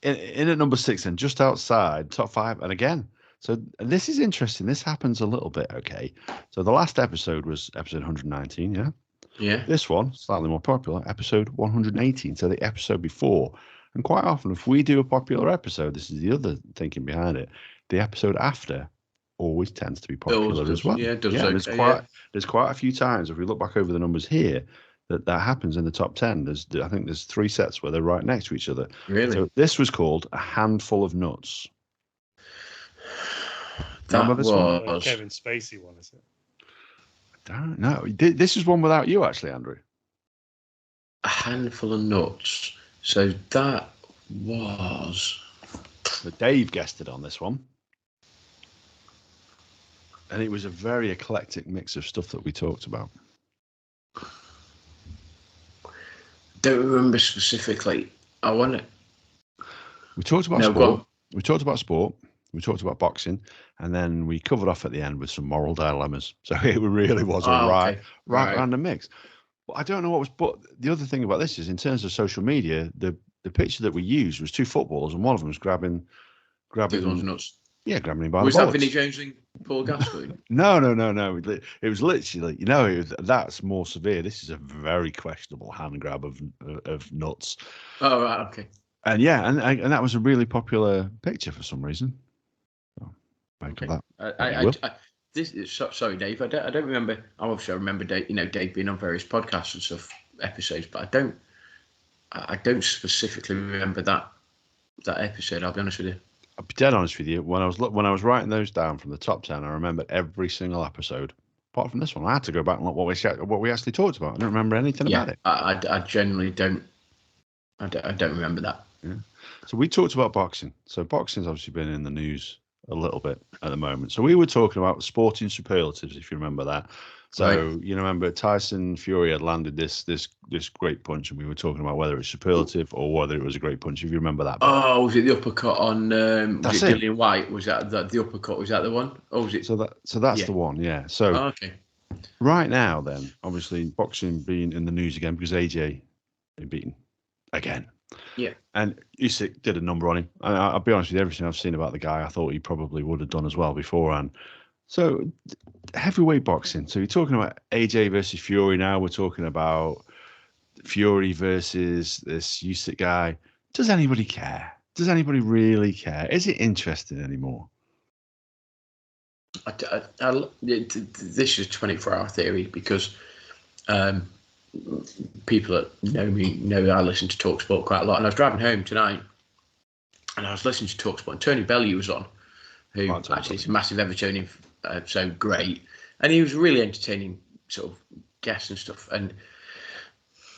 in at number 6, and just outside top 5, and again. So this is interesting. This happens a little bit. Okay. So the last episode was episode 119. Yeah. Yeah. This one, slightly more popular, episode 118. So the episode before. And quite often, if we do a popular episode, this is the other thinking behind it, the episode after always tends to be popular as well. Yeah, it does. There's quite a few times, if we look back over the numbers here, that happens in the top 10. I think there's 3 sets where they're right next to each other. Really? So this was called A Handful of Nuts. That was Kevin Spacey one, is it? I don't know. This is one without you, actually, Andrew. A Handful of Nuts. So that was... So Dave guessed it on this one. And it was a very eclectic mix of stuff that we talked about. Don't remember specifically. I want to... We talked about sport. We talked about sport. We talked about boxing, and then we covered off at the end with some moral dilemmas. So it really was a right random mix. But I don't know what was. But the other thing about this is, in terms of social media, the picture that we used was 2 footballers, and one of them was grabbing nuts. Yeah, grabbing him by was the that Vinnie Jones and Paul Gascoigne? No. It was literally, that's more severe. This is a very questionable hand grab of nuts. Oh right, okay. And and that was a really popular picture for some reason. Okay. Sorry, Dave. I don't remember. Obviously, I remember Dave being on various podcasts and stuff, episodes, but I don't specifically remember that episode. I'll be honest with you. I'll be dead honest with you. When I was writing those down from the top 10, I remember every single episode, apart from this one. I had to go back and look what we actually talked about. I don't remember anything about it. I generally don't. I don't remember that. Yeah. So we talked about boxing. So boxing's obviously been in the news a little bit at the moment. So we were talking about sporting superlatives, if you remember that. So you remember Tyson Fury had landed this great punch, and we were talking about whether it's superlative or whether it was a great punch. If you remember that. Oh, was it the uppercut on? Was it Dillian White? Was that the uppercut? Was that the one? Or was it? So that's the one. Yeah. So okay. Right now, then, obviously, boxing being in the news again because AJ been beaten again. Yeah. And Usyk did a number on him. I'll be honest with you, everything I've seen about the guy, I thought he probably would have done as well beforehand. So, heavyweight boxing. So, you're talking about AJ versus Fury now. We're talking about Fury versus this Usyk guy. Does anybody care? Does anybody really care? Is it interesting anymore? This is 24-hour theory because people that know me know I listen to TalkSport quite a lot. And I was driving home tonight and I was listening to TalkSport and Tony Bellew was on, who actually is a massive Evertonian, so great. And he was really entertaining sort of guests and stuff. And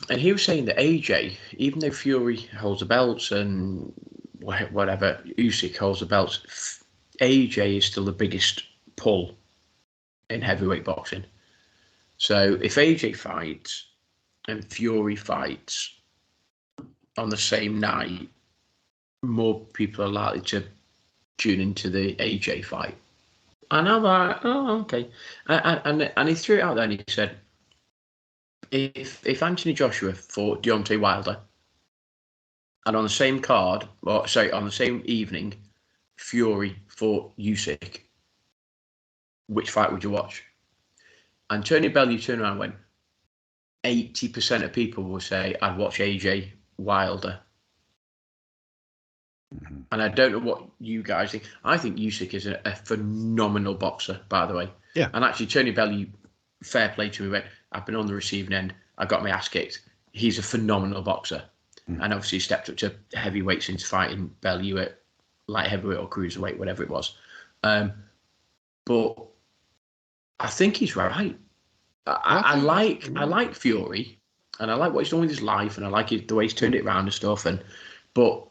he was saying that AJ, even though Fury holds the belts and whatever, Usyk holds the belts, AJ is still the biggest pull in heavyweight boxing. So if AJ fights and Fury fights on the same night, more people are likely to tune into the AJ fight. And I'm like, oh, okay. And he threw it out there and he said, if Anthony Joshua fought Deontay Wilder, and on the same card, on the same evening, Fury fought Usyk, which fight would you watch? And Tony Bellew turned around and went, 80% of people will say, I'd watch AJ Wilder. Mm-hmm. And I don't know what you guys think. I think Usyk is a phenomenal boxer, by the way. Yeah. And actually, Tony Bellew, fair play to me, went, I've been on the receiving end. I got my ass kicked. He's a phenomenal boxer. Mm. And obviously, he stepped up to heavyweight since fighting Bellew at light heavyweight or cruiserweight, whatever it was. But I think he's right. I like Fury, and I like what he's done with his life, and I like the way he's turned it around and stuff. But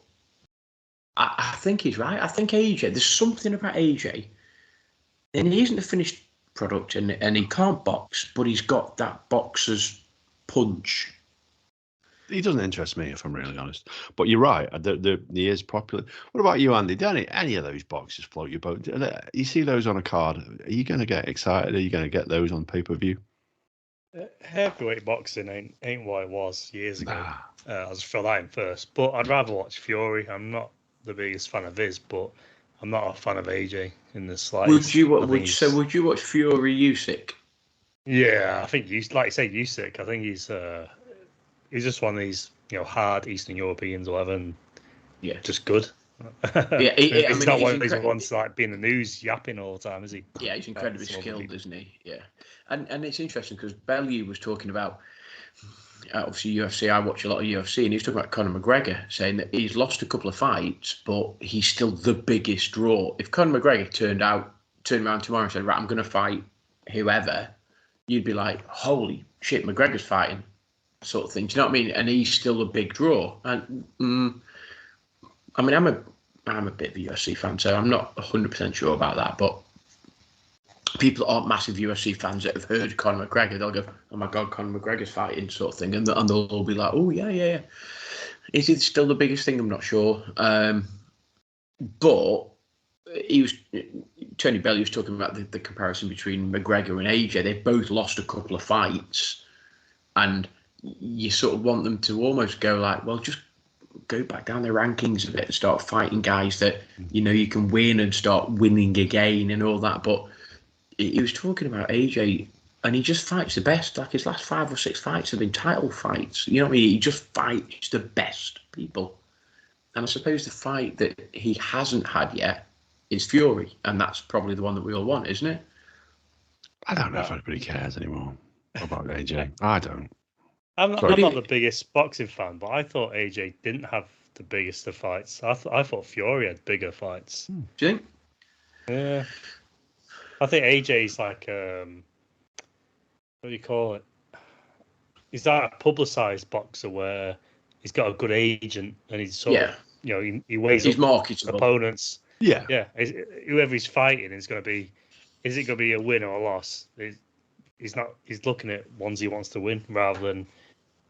I think he's right. I think AJ, there's something about AJ, and he isn't a finished product, and he can't box, but he's got that boxer's punch. He doesn't interest me, if I'm really honest. But you're right. He is popular. What about you, Andy? Do any of those boxes float your boat? You see those on a card. Are you going to get excited? Are you going to get those on pay-per-view? Heavyweight boxing ain't what it was years ago. Nah. I was for that in first. But I'd rather watch Fury. I'm not the biggest fan of his, but I'm not a fan of AJ in the slightest. Would you watch Fury Usyk? Yeah, I think like you say, Usyk. I think he's just one of these, hard Eastern Europeans or whatever, and just good. Yeah, he's not one of these ones like being in the news yapping all the time, is he? Yeah, he's incredibly skilled, isn't he? Yeah, and it's interesting because Bellew was talking about obviously UFC. I watch a lot of UFC, and he was talking about Conor McGregor, saying that he's lost a couple of fights, but he's still the biggest draw. If Conor McGregor turned around tomorrow and said, "Right, I'm going to fight whoever," you'd be like, "Holy shit, McGregor's fighting." Sort of thing. Do you know what I mean? And he's still a big draw. And I mean, I'm a bit of a UFC fan, so I'm not 100% sure about that. But people aren't massive UFC fans that have heard Conor McGregor. They'll go, "Oh my God, Conor McGregor's fighting," sort of thing, and they'll all be like, "Oh yeah. Is it still the biggest thing? I'm not sure." But Tony Bellew was talking about the comparison between McGregor and AJ. They both lost a couple of fights, and you sort of want them to almost go like, well, just go back down the rankings a bit and start fighting guys that, you can win and start winning again and all that. But he was talking about AJ, and he just fights the best. Like his last 5 or 6 fights have been title fights. You know what I mean? He just fights the best people. And I suppose the fight that he hasn't had yet is Fury. And that's probably the one that we all want, isn't it? I don't know if anybody cares anymore about AJ. I don't. I'm not the biggest boxing fan, but I thought AJ didn't have the biggest of fights. I thought Fury had bigger fights. Do you think? Yeah. I think AJ's like, what do you call it? He's that publicised boxer where he's got a good agent and he's sort of, he weighs he's marketable. Opponents. Yeah. Yeah. Whoever he's fighting is it going to be a win or a loss? He's looking at ones he wants to win rather than,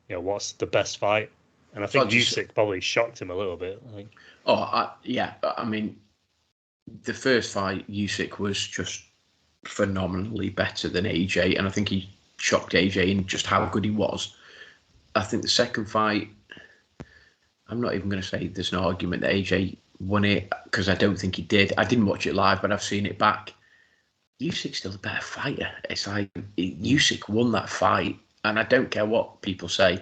what's the best fight. And I think Usyk probably shocked him a little bit. I think. I mean, the first fight, Usyk was just phenomenally better than AJ, and I think he shocked AJ in just how good he was. I think the second fight, I'm not even going to say there's an argument that AJ won it, because I don't think he did. I didn't watch it live, but I've seen it back. Usyk's still a better fighter. It's like Usyk won that fight, and I don't care what people say,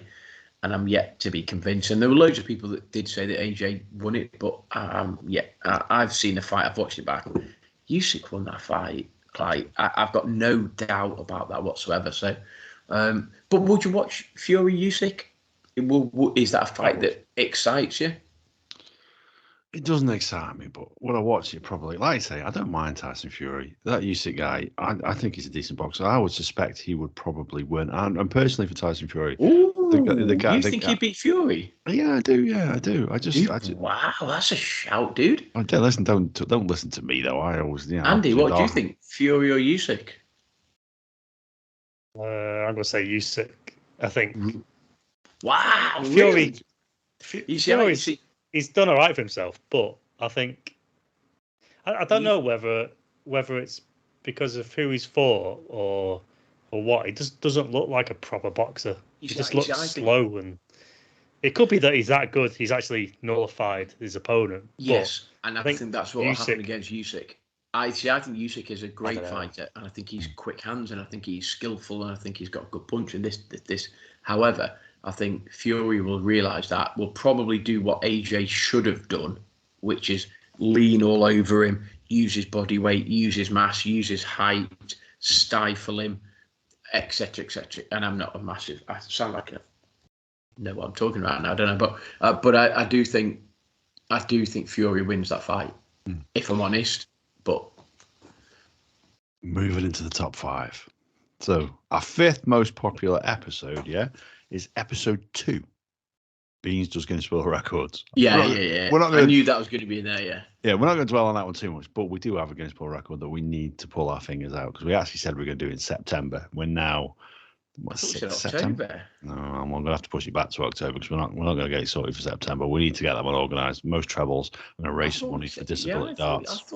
and I'm yet to be convinced. And there were loads of people that did say that AJ won it, but I've seen the fight. I've watched it back. Usyk won that fight Like I've got no doubt about that whatsoever. So, but would you watch Fury Usyk? Is that a fight that excites you? It doesn't excite me, but would I watch it? Probably. Like I say, I don't mind Tyson Fury. That Usyk guy, I think he's a decent boxer. I would suspect he would probably win. And personally, for Tyson Fury, the guy, you think he'd beat Fury? Yeah, I do. Yeah, I do. I just wow, that's a shout, dude. Listen, don't listen to me though. I always, Andy, what do you think, Fury or Usyk? I'm gonna say Usyk. I think. Wow, Fury. Really? He's done all right for himself, but I think I don't know whether it's because of who he's for or what. He just doesn't look like a proper boxer. He just looks slow, and it could be that he's that good. He's actually nullified his opponent. Yes, and I think that's what happened against Usyk. I think Usyk is a great fighter, and I think he's quick hands, and I think he's skillful, and I think he's got a good punch. And this. However, I think Fury will realise that, will probably do what AJ should have done, which is lean all over him, use his body weight, use his mass, use his height, stifle him, etc., etc. And I'm not a massive. I sound like know what I'm talking about now. I don't know, but I do think Fury wins that fight, if I'm honest. But moving into the top 5. So our 5th most popular episode, is episode 2. Beans does Guinness World Records. Yeah. I knew that was going to be in there. Yeah, we're not going to dwell on that one too much, but we do have a Guinness World Record that we need to pull our fingers out, because we actually said we were going to do it in September. We're now September. No, I'm going to have to push it back to October, because we're not going to get it sorted for September. We need to get that one organised. Most trebles and a race of money for disability darts.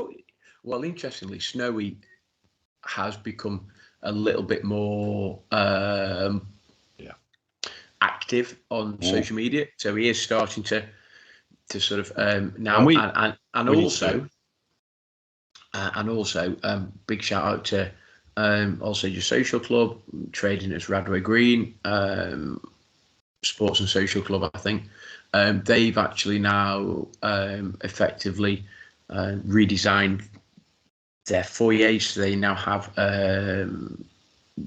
Well, interestingly, Snowy has become a little bit more active on social media, so he is starting to sort of now and also big shout out to also your social club trading as Radway Green Sports and Social Club. I think they've actually now effectively redesigned their foyers, so they now have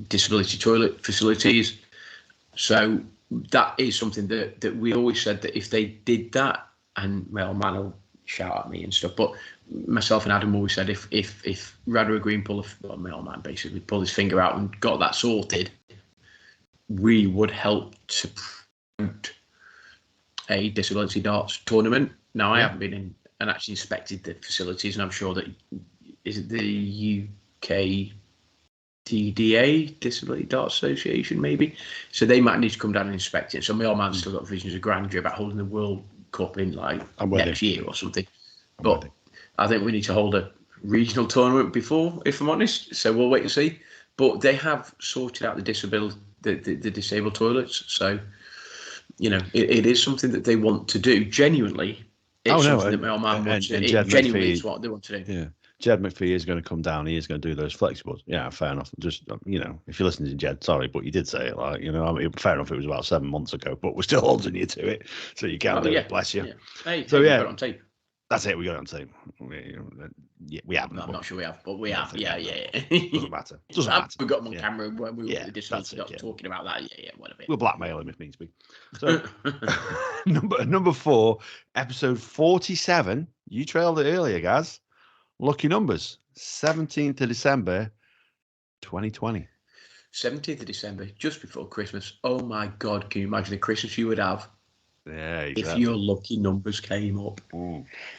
disability toilet facilities. So that is something that we always said that if they did that, and well, man will shout at me and stuff, but myself and Adam always said if Radway Green pull his finger out and got that sorted, we would help to promote a disability darts tournament. Now, I haven't been in and actually inspected the facilities, and I'm sure that is it the UK TDA, Disability Darts Association, maybe. So they might need to come down and inspect it. So my old man's still got visions of grandeur about holding the World Cup in next year or something. But I think we need to hold a regional tournament before, if I'm honest. So we'll wait and see. But they have sorted out the disabled toilets. So, it is something that they want to do. Genuinely, it's something that my old man wants to do. Genuinely, it's what they want to do. Yeah. Jed McPhee is going to come down. He is going to do those flexibles. Yeah, fair enough. Just, if you're listening to Jed, sorry, but you did say it, fair enough. It was about 7 months ago, but we're still holding you to it. So you can't do it. Bless you. Yeah. Hey, so, we got it on tape. That's it. We got it on tape. We haven't. I'm not sure we have, but we have. Yeah. Doesn't matter. We got him on camera when we were talking about that. Yeah, whatever. We'll blackmail him if needs be. So, number 4, episode 47. You trailed it earlier, guys. Lucky numbers, 17th of December, 2020. 17th of December, just before Christmas. Oh my God, can you imagine the Christmas you would have? Yeah, exactly. If your lucky numbers came up.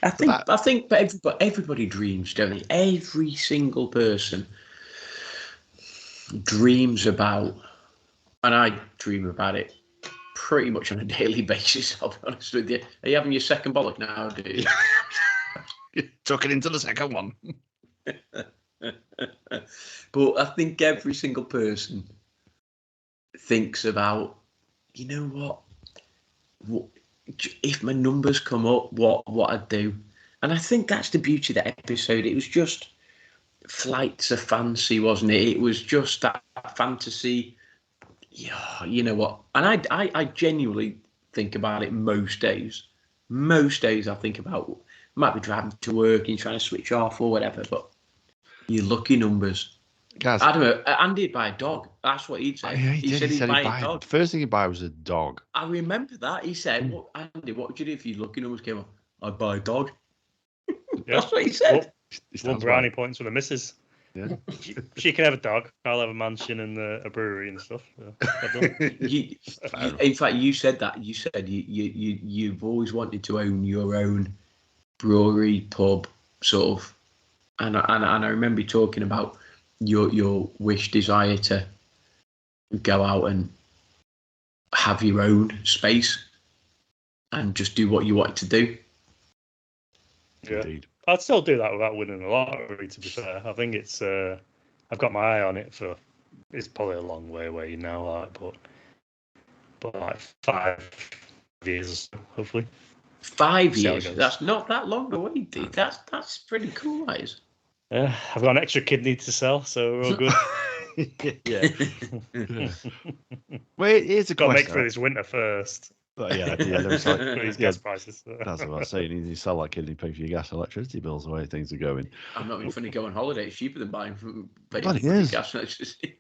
I think everybody dreams, don't they? Every single person dreams about, and I dream about it pretty much on a daily basis, I'll be honest with you. Are you having your second bollock now, dude? Took it into the second one. But I think every single person thinks about, what if my numbers come up, what I'd do. And I think that's the beauty of that episode. It was just flights of fancy, wasn't it? It was just that fantasy. Yeah, you know what? And I genuinely think about it most days. Most days I think about, might be driving to work and trying to switch off or whatever, but Your lucky numbers. Guys, I don't know. Andy'd buy a dog. That's what he'd say. yeah, He said he'd buy a dog. The first thing he'd buy was a dog. I remember that. He said, Andy, what would you do if your lucky numbers came up? I'd buy a dog. That's what he said. One brownie points for the missus. Yeah. She can have a dog. I'll have a mansion and a brewery and stuff. In fact, you said that. You said you've always wanted to own your own brewery, pub, sort of. And I remember you talking about your desire to go out and have your own space and just do what you wanted to do. Yeah. Indeed. I'd still do that without winning the lottery, to be fair. I think it's I've got my eye on it for, it's probably a long way away now, like, but like 5 years or so, hopefully. 5 years? That's not that long away, dude. That's pretty cool, that is. Yeah, I've got an extra kidney to sell, so we're all good. Yeah. Well, here's a question. Got to make for this winter first. But yeah, there's like these gas prices. That's what I was saying. You sell that kidney, pay for your gas and electricity bills, the way things are going. I'm not even funny. Go on holiday. It's cheaper than buying from gas and electricity.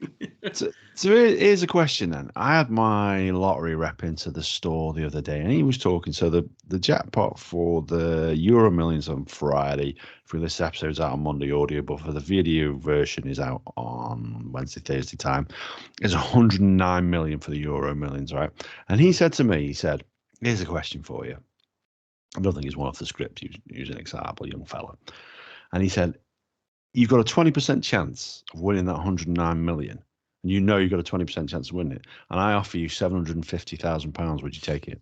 So here's a question then. I had my lottery rep into the store the other day, and he was talking. So the jackpot for the Euro Millions on Friday, for this episode's out on Monday audio, but for the video version is out on Wednesday, Thursday time, is 109 million for the Euro Millions, right? And he said to me, he said, here's a question for you. I don't think he's one off the script. He was an example, young fella. And he said, you've got a 20% chance of winning that 109 million. And you know you've got a 20% chance of winning it. And I offer you £750,000. Would you take it?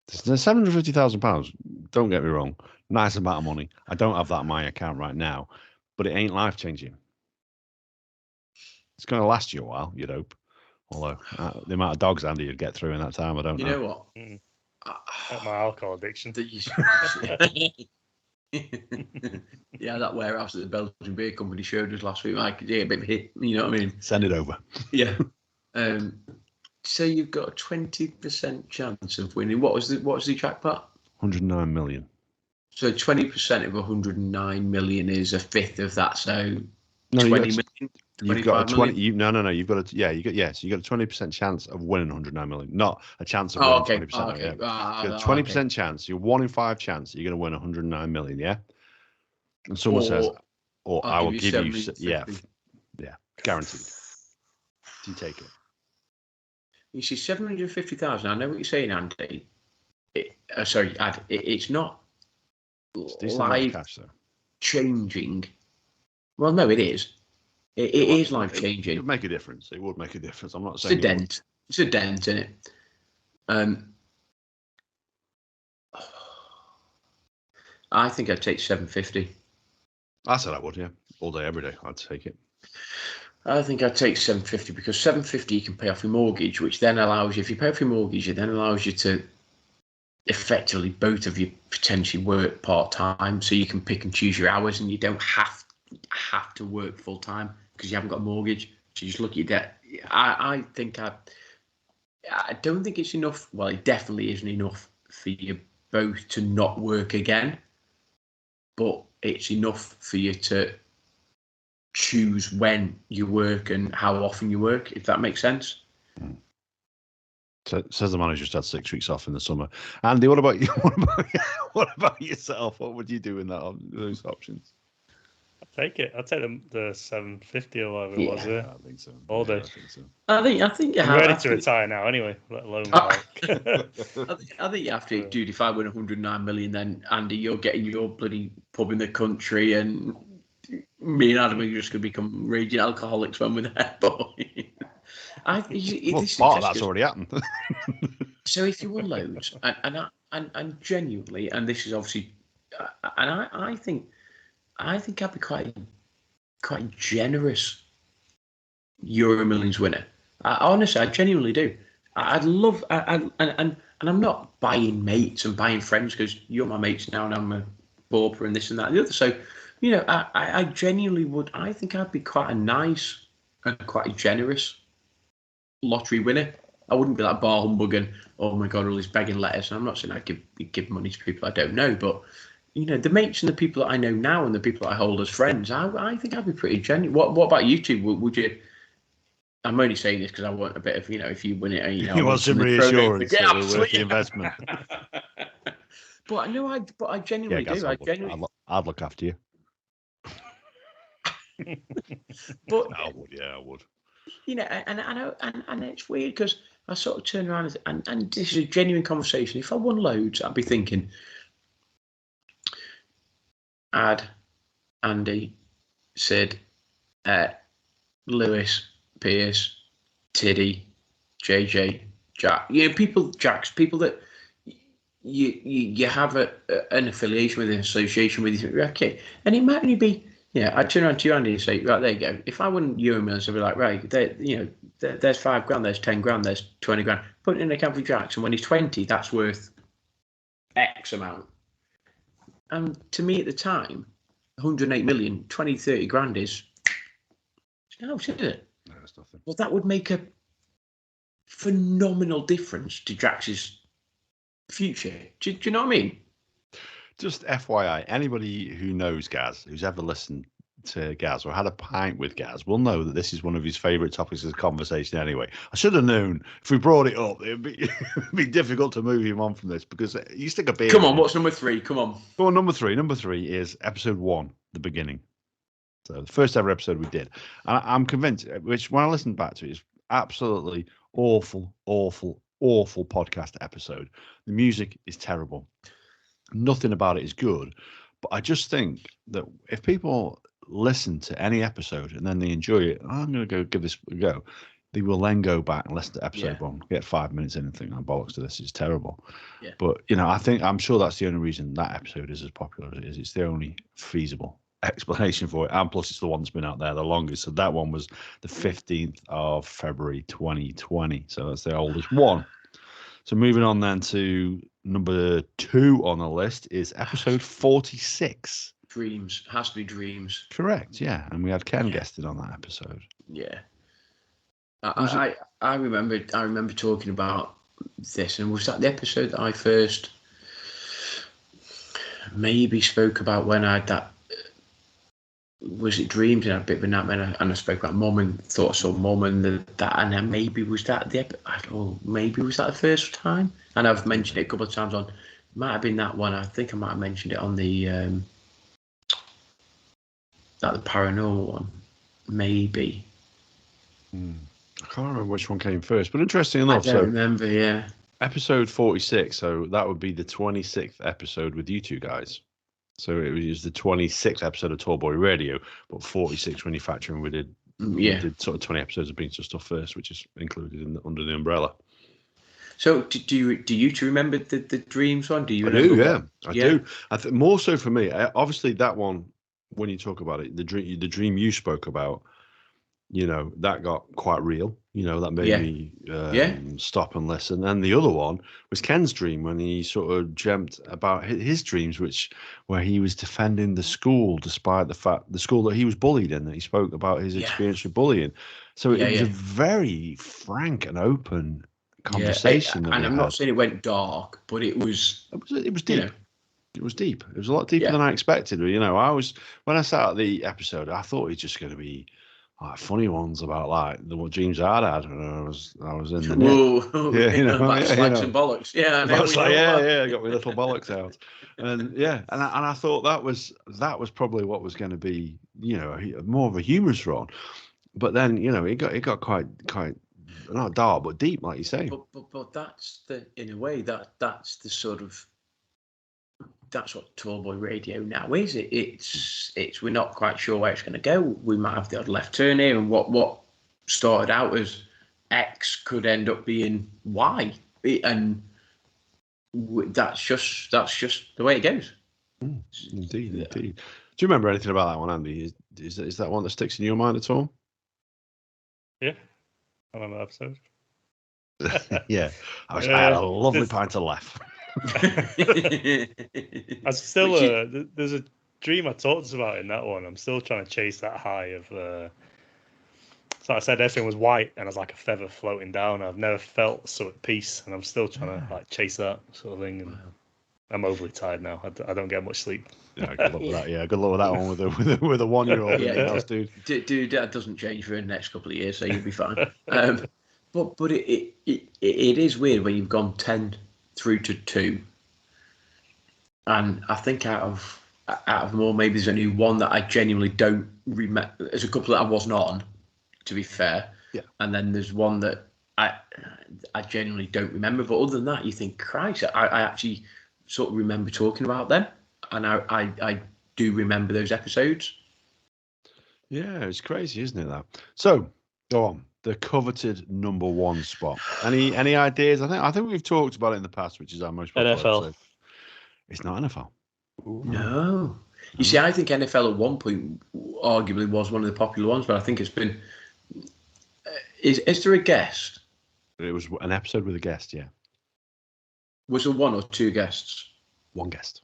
£750,000. Don't get me wrong. Nice amount of money. I don't have that in my account right now. But it ain't life-changing. It's going to last you a while, you'd hope. Although the amount of dogs Andy would get through in that time, I don't know. You know what? My alcohol addiction. Yeah, that warehouse that the Belgian beer company showed us last week. Like, yeah, a bit of a hit. You know what I mean? Send it over. Yeah. So you've got a 20% chance of winning. What was the jackpot? 109 million. So 20% of 109 million is a fifth of that. So no, 20 million. You've got a 20. You've got a 20% chance of winning 109 million, not a chance of winning 20%. Okay. You've got a 20% chance. You're 1 in 5 chance you're going to win 109 million. Yeah. And someone says, "Or I will give you, yeah, guaranteed." Do you take it? You see, 750,000. I know what you're saying, Andy. Sorry, Ad. It's not life cash, changing. Well, no, it is. It is life changing. It would make a difference. It would make a difference. I'm not saying it's a dent. It's a dent in it. I think I'd take 750. I said I would, yeah. All day, every day, I'd take it. I think I'd take 750 because 750 you can pay off your mortgage, which then allows you, if you pay off your mortgage, it then allows you to effectively both of you potentially work part-time, so you can pick and choose your hours and you don't have to work full-time because you haven't got a mortgage. So you just look at your debt. I don't think it's enough. Well, it definitely isn't enough for you both to not work again, but it's enough for you to choose when you work and how often you work, if that makes sense. So, says the man who just had 6 weeks off in the summer. Andy, what about you? What about yourself? What would you do in those options? I'd take it. I'd take the 750 or whatever it was. Yeah, I think so. All day. I think you I'm ready to retire now anyway, let alone I think you have to, dude. If I win 109 million, then Andy, you're getting your bloody pub in the country, and me and Adam are just going to become raging alcoholics when we're there. But that's already happened. So if you won loads, and genuinely, and this is obviously, and I think I'd be quite generous Euro Millions winner. Honestly, I genuinely do. I'd love, and I'm not buying mates and buying friends because you're my mates now and I'm a pauper and this and that and the other. So, you know, I genuinely would. I think I'd be quite a nice and quite a generous lottery winner. I wouldn't be like bar humbug and, oh my God, all these begging letters. And I'm not saying I give money to people I don't know, but the mates and the people that I know now and the people that I hold as friends, I think I'd be pretty genuine. What about you two? Would you? I'm only saying this because I want a bit of, if you win it, you want some reassurance that we're worth the investment. But I genuinely do. I'd look after you. But I would. And it's weird because I sort of turn around and this is a genuine conversation. If I won loads, I'd be thinking, Andy, Sid, Lewis, Pierce, Tiddy, JJ, Jack. People that you have an affiliation with, an association with. You think, okay, and it might only be. I'd turn around to you, Andy, and say, right, there you go. If I won Euro Millions, I'd be like, right, there's $5,000, there's 10 grand, there's 20 grand. Put it in an account for Jackson. When he's 20, that's worth X amount. And to me at the time, 108 million, 20, 30 grand is no, is it? No, it's nothing. Well, that would make a phenomenal difference to Drax's future. Do you know what I mean? Just FYI, anybody who knows Gaz, who's ever listened to Gaz or had a pint with Gaz, will know that this is one of his favourite topics of conversation anyway. I should have known if we brought it up, it'd be difficult to move him on from this because you stick a beer. Come on, what's number 3? Come on. Go on, number 3. Number 3 is episode 1, the beginning. So the first ever episode we did. And I'm convinced, which when I listened back to it, is absolutely awful podcast episode. The music is terrible. Nothing about it is good, but I just think that if people listen to any episode and then they enjoy it, I'm going to go give this a go. They will then go back and listen to episode 1, get 5 minutes in and think, bollocks to this is terrible. Yeah. But I'm sure that's the only reason that episode is as popular as it is. It's the only feasible explanation for it, and plus it's the one that's been out there the longest. So that one was the 15th of February 2020. So that's the oldest one. So moving on then to number 2 on the list is episode 46. Dreams. Has to be Dreams. Correct, yeah. And we had Ken guested on that episode. Yeah. I remember talking about this, and was that the episode that I first maybe spoke about when I had that, was it Dreams and a bit of a nightmare, and I spoke about Mum and thought I saw Mum and that, and then maybe was that maybe was that the first time? And I've mentioned it a couple of times on, might have been that one. I think I might have mentioned it on the the paranormal one, maybe. I can't remember which one came first, but interesting enough. I don't remember, yeah. Episode 46, so that would be the 26th episode with you two guys. So it was the 26th episode of Tall Boy Radio, but 46 when you factor in we did sort of 20 episodes of Beans and Stuff first, which is included under the umbrella. So do you two remember the Dreams one? Do you? I do, yeah. I do. I think more so for me. Obviously, that one, when you talk about it, the dream you spoke about, that got quite real. That made me stop and listen. And the other one was Ken's dream when he sort of dreamt about his dreams, where he was defending the school despite the fact the school that he was bullied in. That he spoke about his experience with bullying. So it was a very frank and open conversation. And I'm not saying it went dark, but it was deep. It was deep. It was a lot deeper than I expected. When I sat at the episode, I thought it was just going to be funny ones about like the dreams I'd had when I was in the slags and bollocks. Yeah, I got my little bollocks out, and I thought that was probably what was going to be more of a humorous one, but then it got quite not dark but deep, like you say. But that's in a way that's the sort of. That's what Tall Boy Radio now is. It's we're not quite sure where it's going to go. We might have the odd left turn here, and what started out as X could end up being Y, and that's just the way it goes. Indeed. Do you remember anything about that one, Andy? Is that one that sticks in your mind at all? Yeah, I remember that episode. Yeah, I had a lovely pint of laugh. I still there's a dream I talked about in that one. I'm still trying to chase that high of So I said everything was white, and I was like a feather floating down. I've never felt so at peace, and I'm still trying to like chase that sort of thing. And I'm overly tired now. I don't get much sleep. Yeah, good luck with that. Yeah, good luck with that one with a 1-year-old. Yeah, dude. Dude, that doesn't change for the next couple of years, so you'll be fine. But it is weird when you've gone 10 through to 2, and I think out of more, maybe there's only one that I genuinely don't remember. There's a couple that I wasn't on, to be fair. Yeah. And then there's one that I genuinely don't remember. But other than that, you think, Christ, I actually sort of remember talking about them, and I do remember those episodes. Yeah, it's crazy, isn't it? That. So go on. The coveted number 1 spot. Any ideas? I think we've talked about it in the past, which is our most popular NFL. episode. It's not NFL. No. You see, I think NFL at one point arguably was one of the popular ones, but I think it's been. Is there a guest? It was an episode with a guest, yeah. Was there 1 or 2 guests? 1 guest.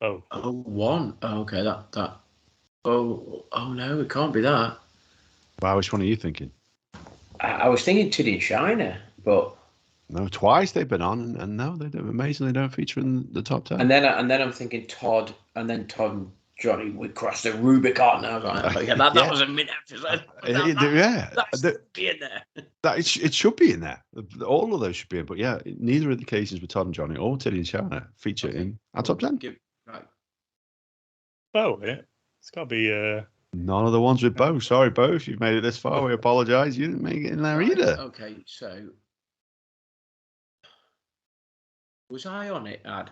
Oh, 1. Oh, okay, that. Oh no, it can't be that. Wow, which one are you thinking? I was thinking Tiddy and Shiner, but No, twice they've been on, and no, they don't, amazingly don't feature in the top 10. and then I'm thinking Todd, and then Todd and Johnny would cross the Rubicon. And I was like, oh, yeah, that was a mid-episode. That should be in there. It should be in there. All of those should be in, but yeah, neither of the cases with Todd and Johnny or Tiddy and Shana feature in our top 10. Right. oh, yeah. It's got to be. None of the ones with Bo. Sorry, Bo, if you've made it this far, we apologise. You didn't make it in there either. Okay, so was I on it, Ad?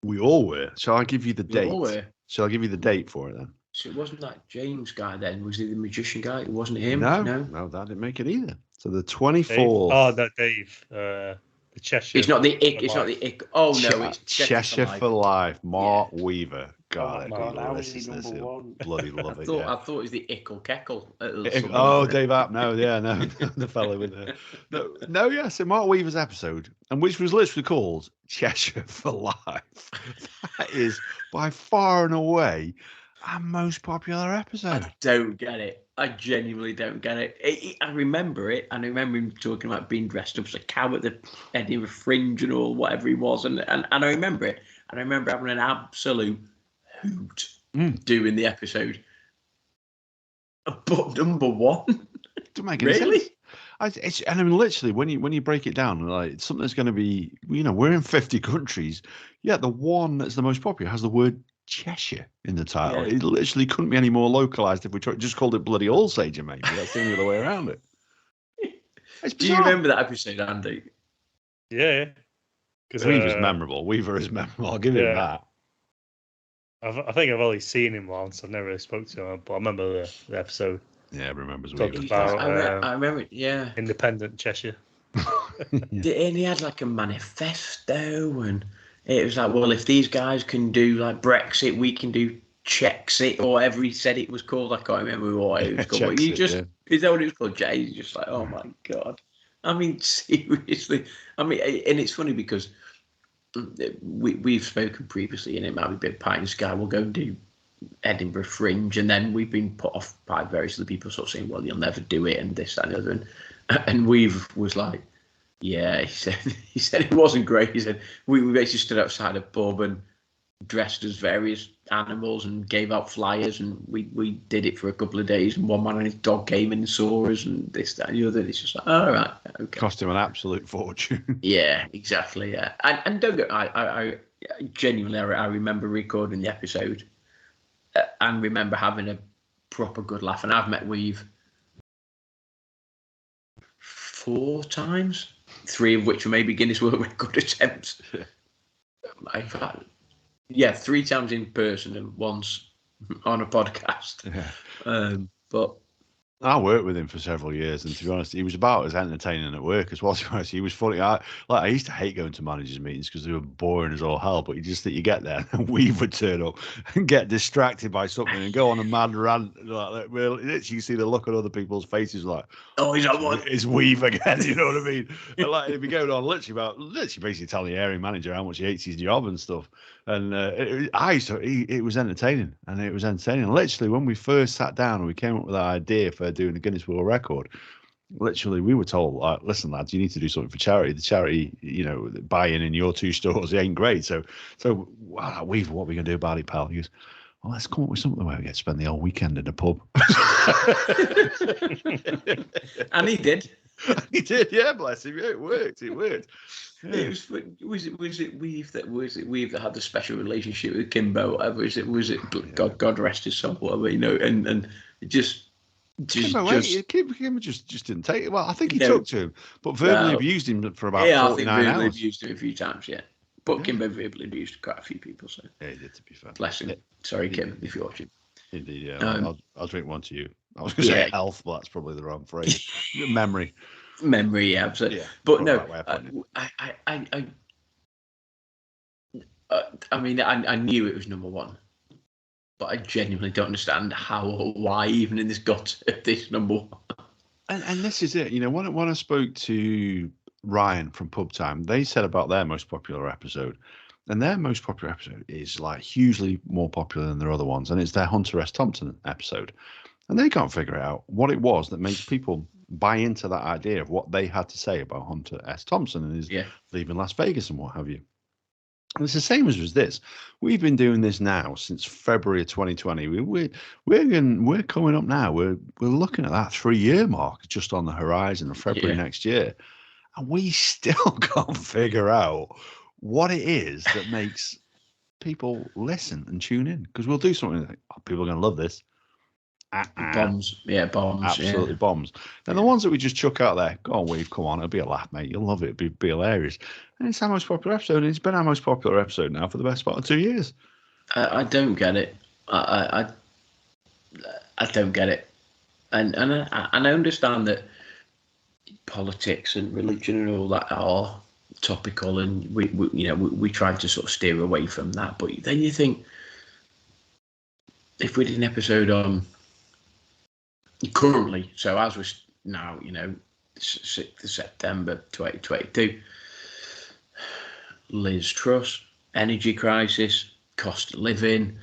We all were. Shall I give you the We date? all were. Shall I give you the date for it then? So it wasn't that James guy then? Was he the magician guy? It wasn't him? No, that didn't make it either. So the 24th. Dave. Oh, no, Dave. The Cheshire. It's not the ick. It's not the ick. Oh, no, it's Cheshire for Life. Mark Weaver. God, God, this is number 1. Bloody love it. I thought it was the Ickle Keckle. Dave App. No, the fellow with the. Yeah. So Mark Weaver's episode, and which was literally called Cheshire for Life. That is by far and away our most popular episode. I don't get it. I genuinely don't get it. I remember it, and I remember him talking about being dressed up as a cow at the Edinburgh Fringe and all, whatever he was, and I remember it, and I remember having an absolute hoot doing the episode. But number 1, Doesn't make any really? sense. And I mean, literally, when you break it down, like something that's going to be, we're in 50 countries. Yeah, the one that's the most popular has the word Cheshire in the title. Yeah. It literally couldn't be any more localized if we just called it bloody Allsager, maybe. That's the only other way around it. Do you remember that episode, Andy? Yeah. Weaver's memorable. Weaver is memorable. I'll give him that. I think I've only seen him once. I've never really spoke to him, but I remember the episode. Yeah, I remember Talked Weaver. about, I remember it, yeah. Independent Cheshire. Yeah. And he had like a manifesto, and it was like, well, if these guys can do like Brexit, we can do Chexit, or whatever he said it was called. I can't remember what it was called. But is that what it was called? Jay? He's just like, oh my God. I mean, seriously. I mean, and it's funny because we've spoken previously, and it might be a bit pie in the sky. We'll go and do Edinburgh Fringe, and then we've been put off by various other people sort of saying, well, you'll never do it, and this, that, and the other. And Weave was like, yeah, he said it wasn't great. He said we basically stood outside a pub and dressed as various animals and gave out flyers, and we did it for a couple of days, and one man and his dog came in and saw us, and this, that, and the other. It's just like, all right, okay. Cost him an absolute fortune. Yeah, exactly. Yeah, and don't get, I genuinely I remember recording the episode and remember having a proper good laugh. And I've met Weave 4 times, 3 of which were maybe Guinness World Record attempts. In fact, 3 times in person and once on a podcast. Yeah. But I worked with him for several years, and to be honest, he was about as entertaining at work as well. He was funny. I used to hate going to managers' meetings because they were boring as all hell. But you just think you get there, and Weave would turn up and get distracted by something and go on a mad rant. Like, you see the look on other people's faces, like, oh, he's on one. It's Weave again. You know what I mean? And like he'd be going on literally basically telling the area manager how much he hates his job and stuff. And it was entertaining, and it was entertaining. Literally, when we first sat down and we came up with that idea for doing a Guinness World Record. Literally, we were told, like, listen, lads, you need to do something for charity. The charity, buy-in in your 2 stores, it ain't great. So, well, Weaver, what are we going to do about it, pal? He goes, well, let's come up with something where we get to spend the whole weekend in a pub. And he did. He did, yeah, bless him. Yeah, it worked. Yeah. Was it Weave that had the special relationship with Kimbo? Was it God rest his soul, whatever, and just Kimbo just didn't take it. Well, I think he took to him, but verbally abused him for about 49 hours. I think verbally abused him a few times, yeah. But Kimbo verbally abused quite a few people, so. Yeah, he did, to be fair. Bless him. Sorry, Kim, if you're watching. Indeed, yeah. I'll drink one to you. I was going to say health, but that's probably the wrong phrase. Memory, yeah, absolutely. Yeah, but no, I mean, I knew it was number one, but I genuinely don't understand how or why even in this got this number one. And this is it. When I spoke to Ryan from Pub Time, they said about their most popular episode, and their most popular episode is like hugely more popular than their other ones, and it's their Hunter S. Thompson episode. And they can't figure out what it was that makes people buy into that idea of what they had to say about Hunter S. Thompson and his leaving Las Vegas and what have you. And it's the same as this. We've been doing this now since February of 2020. We're coming up now. We're looking at that 3-year mark just on the horizon of February next year, and we still can't figure out what it is that makes people listen and tune in. Because we'll do something like, people are going to love this. Bombs, absolutely bombs. And the ones that we just chuck out there, go on, Weave, come on, it'll be a laugh, mate. You'll love it. It'll be hilarious. And it's our most popular episode, and it's been our most popular episode now for the best part of 2 years. I don't get it. I don't get it, and I understand that politics and religion and all that are topical, and we try to sort of steer away from that. But then you think, if we did an episode on currently, so as we're now, 6th of September 2022, Liz Truss, energy crisis, cost of living,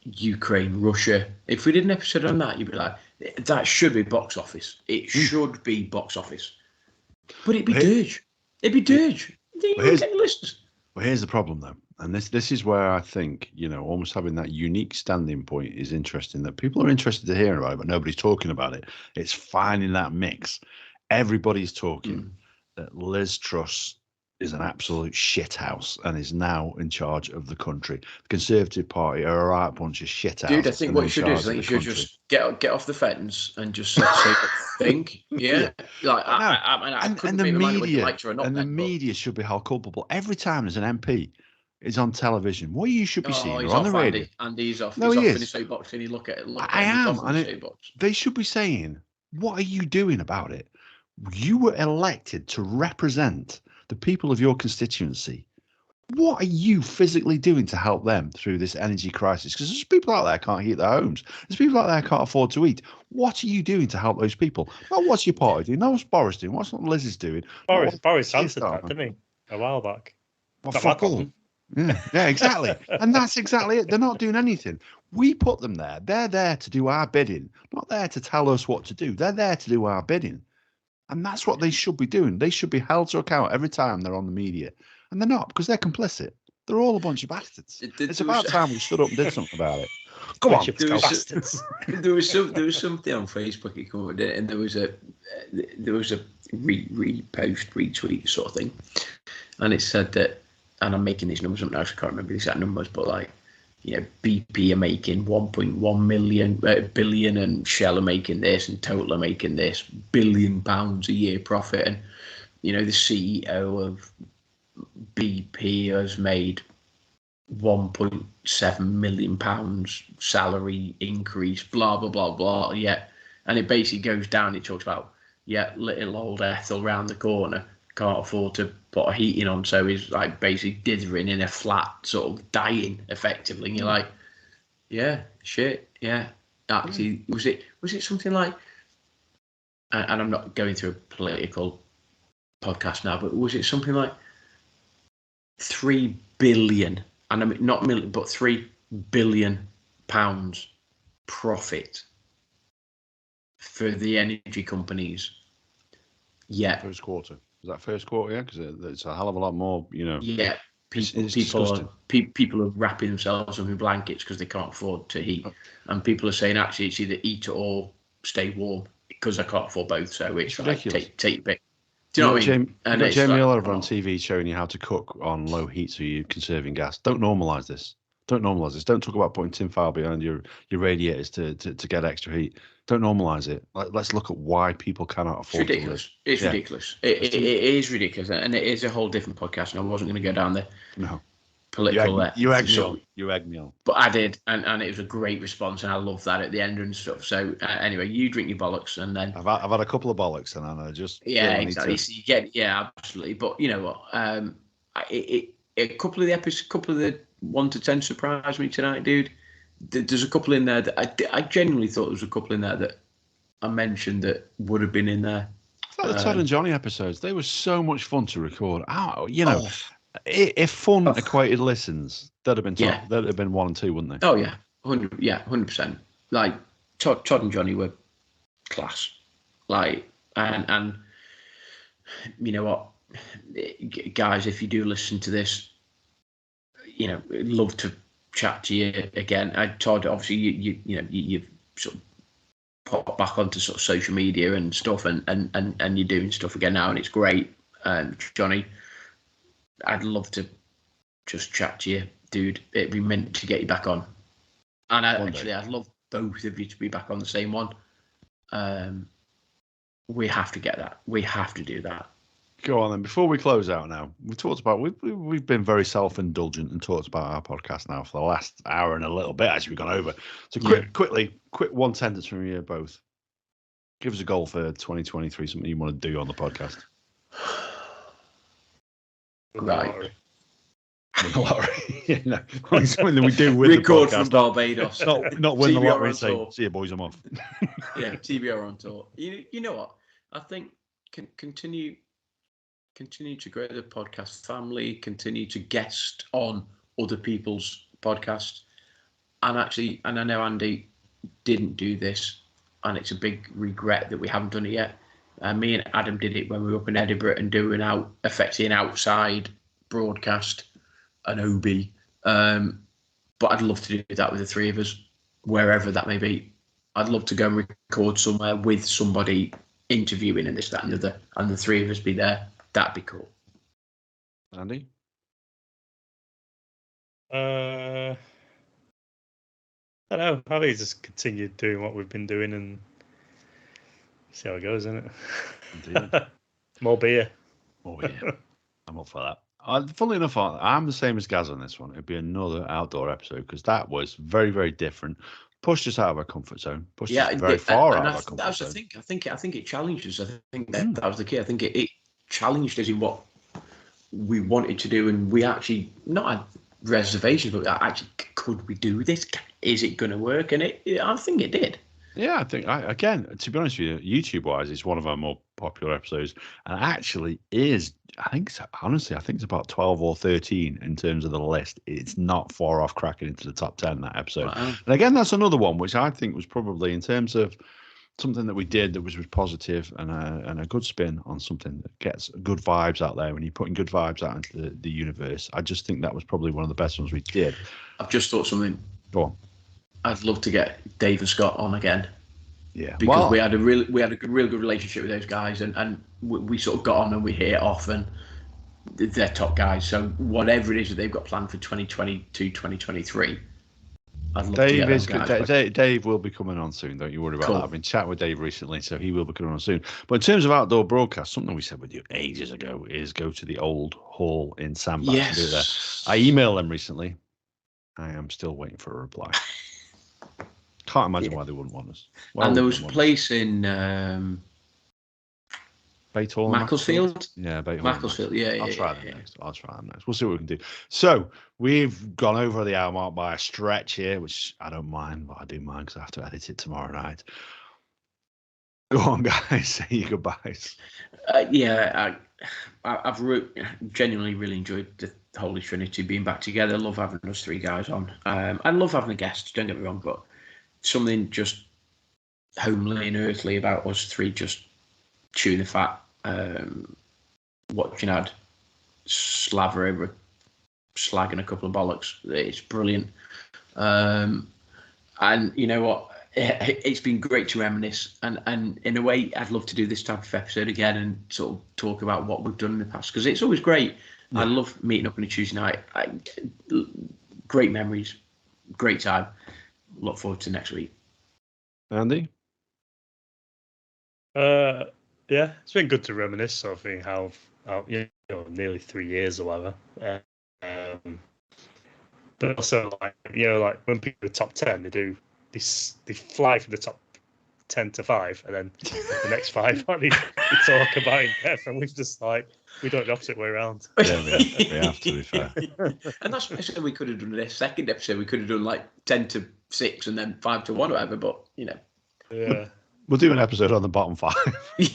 Ukraine, Russia. If we did an episode on that, you'd be like, that should be box office. It should be box office. But it'd be dirge. It'd be dirge. Well, here's the problem, though. And this is where I think, almost having that unique standing point is interesting, that people are interested to hear about it, but nobody's talking about it. It's finding that mix. Everybody's talking that Liz Truss is an absolute shithouse and is now in charge of the country. The Conservative Party are a right bunch of shithouses. Dude, I think what you should do is you should just get off the fence and just say think. Yeah. Like, I couldn't be reminded whether you liked her or not. And the media should be held culpable. Every time there's an MP is on television, what you should be seeing or on the radio. Andy's off. No, he's he off is. in his soapbox, and you look at it. I am. And they should be saying, what are you doing about it? You were elected to represent the people of your constituency. What are you physically doing to help them through this energy crisis? Because there's people out there who can't heat their homes. There's people out there who can't afford to eat. What are you doing to help those people? Not what's your party doing, not what's Boris doing, what's not Liz is doing. Boris answered that, didn't he? A while back. Well, fuck all. Yeah, exactly. And that's exactly it. They're not doing anything. We put them there. They're there to do our bidding, not there to tell us what to do. They're there to do our bidding. And that's what they should be doing. They should be held to account every time they're on the media. And they're not, because they're complicit. They're all a bunch of bastards. It's about time we stood up and did something about it. Come on, bastards. There was something on Facebook he came up with it, and there was a repost, retweet sort of thing. And it said that, and I'm making these numbers up now, so I can't remember the exact numbers, but like, BP are making 1.1 billion, and Shell are making this, and Total are making this, £1 billion a year profit, and the CEO of BP has made £1.7 million salary increase, blah blah blah blah. Yeah, and it basically goes down. It talks about little old Ethel round the corner can't afford to put a heating on, so he's like basically dithering in a flat, sort of dying effectively. And you're like, actually, was it something like, and I'm not going through a political podcast now, but was it something like 3 billion, and I mean not million, but £3 billion profit for the energy companies. Yeah. First quarter. Is that first quarter? Yeah, because it's a hell of a lot more, Yeah. People are wrapping themselves up in blankets because they can't afford to heat. And people are saying, actually, it's either eat or stay warm because I can't afford both. So it's ridiculous. Like, take a bit. Do you know what I mean? You've got Jamie Oliver on TV showing you how to cook on low heat so you're conserving gas. Don't normalise this. Don't talk about putting tinfoil behind your radiators to get extra heat. Don't normalise it. Let's look at why people cannot afford to live. It's ridiculous. It is ridiculous. And it is a whole different podcast. And I wasn't going to go down there. No. Political. You egged me on. But I did. And it was a great response. And I love that at the end and stuff. So anyway, you drink your bollocks and then. I've had a couple of bollocks and I just. Yeah, exactly. So you get, absolutely. But you know what? A couple of the 1 to 10 surprised me tonight, dude. There's a couple in there that I genuinely thought there was a couple in there that I mentioned that would have been in there. I thought the Todd and Johnny episodes, they were so much fun to record. If fun equated listens, that'd have been 1 and 2, wouldn't they? Oh yeah, 100%. Like Todd and Johnny were class. Like and you know what, guys, if you do listen to this, love to chat to you again. Todd, obviously you've sort of popped back onto sort of social media and stuff, and you're doing stuff again now, and it's great. Johnny, I'd love to just chat to you, dude. It'd be meant to get you back on, and I'd love both of you to be back on the same one. We have to get that. We have to do that. Go on then. Before we close out now, we've been very self-indulgent and talked about our podcast now for the last hour and a little bit. Actually, we've gone over. So quick one sentence from you both. Give us a goal for 2023. Something you want to do on the podcast. Right. The lottery. Something that we do with record the podcast. From Barbados. not win the lottery and say, "See you, boys, I'm off." Yeah, TBR on tour. You know what? I think continue to grow the podcast family, continue to guest on other people's podcasts. And I know Andy didn't do this, and it's a big regret that we haven't done it yet. Me and Adam did it when we were up in Edinburgh and doing effectively an outside broadcast, an OB. But I'd love to do that with the three of us, wherever that may be. I'd love to go and record somewhere with somebody interviewing and this, that, and the other, and the three of us be there. That'd be cool. Andy? I don't know. I think just continue doing what we've been doing and see how it goes, isn't it? Indeed. More beer. Oh yeah, I'm up for that. Funnily enough, I'm the same as Gaz on this one. It'd be another outdoor episode because that was very, very different. Pushed us out of our comfort zone. Pushed us very far out of our comfort zone. I think it challenged us. I think that was the key. I think it challenged us in what we wanted to do, and we actually not had reservations, but actually, could we do this? Is it going to work? And I think it did. Yeah, I think again, to be honest with you, YouTube-wise, it's one of our more popular episodes, and actually is. I think it's about 12 or 13 in terms of the list. It's not far off cracking into the top 10 that episode. Wow. And again, that's another one which I think was probably in terms of something that we did that was positive and a good spin on something that gets good vibes out there. When you're putting good vibes out into the universe, I just think that was probably one of the best ones we did. I've just thought something. Go on. I'd love to get Dave and Scott on again. Yeah, because we had a real good relationship with those guys, and we sort of got on and we hit it off, and they're top guys. So whatever it is that they've got planned for 2022, 2023, I'd love to get those guys. Dave will be coming on soon. Don't you worry about that. I've been chatting with Dave recently, so he will be coming on soon. But in terms of outdoor broadcast, something we said with you ages ago is go to the old hall in Sandbach. Yes. To do that. I emailed them recently. I am still waiting for a reply. Can't imagine why they wouldn't want us. And there was a place in Baythorn, Macclesfield. Yeah, Baythorn. Macclesfield. Yeah, I'll try them next. We'll see what we can do. So we've gone over the hour mark by a stretch here, which I don't mind, but I do mind because I have to edit it tomorrow night. Go on, guys. Say your goodbyes. I've genuinely really enjoyed the Holy Trinity being back together. I love having us three guys on. I love having a guest. Don't get me wrong, but something just homely and earthly about us three just chewing the fat, watching Ad slaver over a slag and a couple of bollocks. It's brilliant. And you know what? It's been great to reminisce, and in a way, I'd love to do this type of episode again and sort of talk about what we've done in the past, because it's always great. Yeah. I love meeting up on a Tuesday night. Great memories, great time. Look forward to next week. Andy? Yeah, it's been good to reminisce. Sort of thing, how nearly 3 years or whatever. But also, like when people do top 10, they fly from the top 10 to 5, and then the next 5 they talk about in depth, and we've just we don't the opposite way around. Yeah, we have to be fair. And that's what we could have done this second episode. We could have done 10 to 6 and then 5 to 1 or whatever. But yeah, we'll do an episode on the bottom 5. Do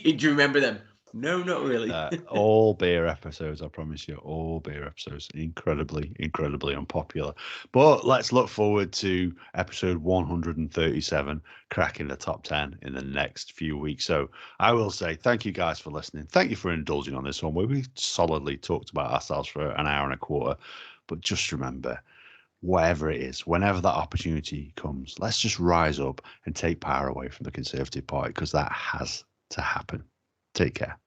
you remember them? No, not really. All beer episodes, I promise you. All beer episodes. Incredibly, incredibly unpopular. But let's look forward to episode 137, cracking the top 10 in the next few weeks. So I will say thank you guys for listening. Thank you for indulging on this one, where we solidly talked about ourselves for an hour and a quarter. But just remember, whatever it is, whenever that opportunity comes, let's just rise up and take power away from the Conservative Party, because that has to happen. Take care.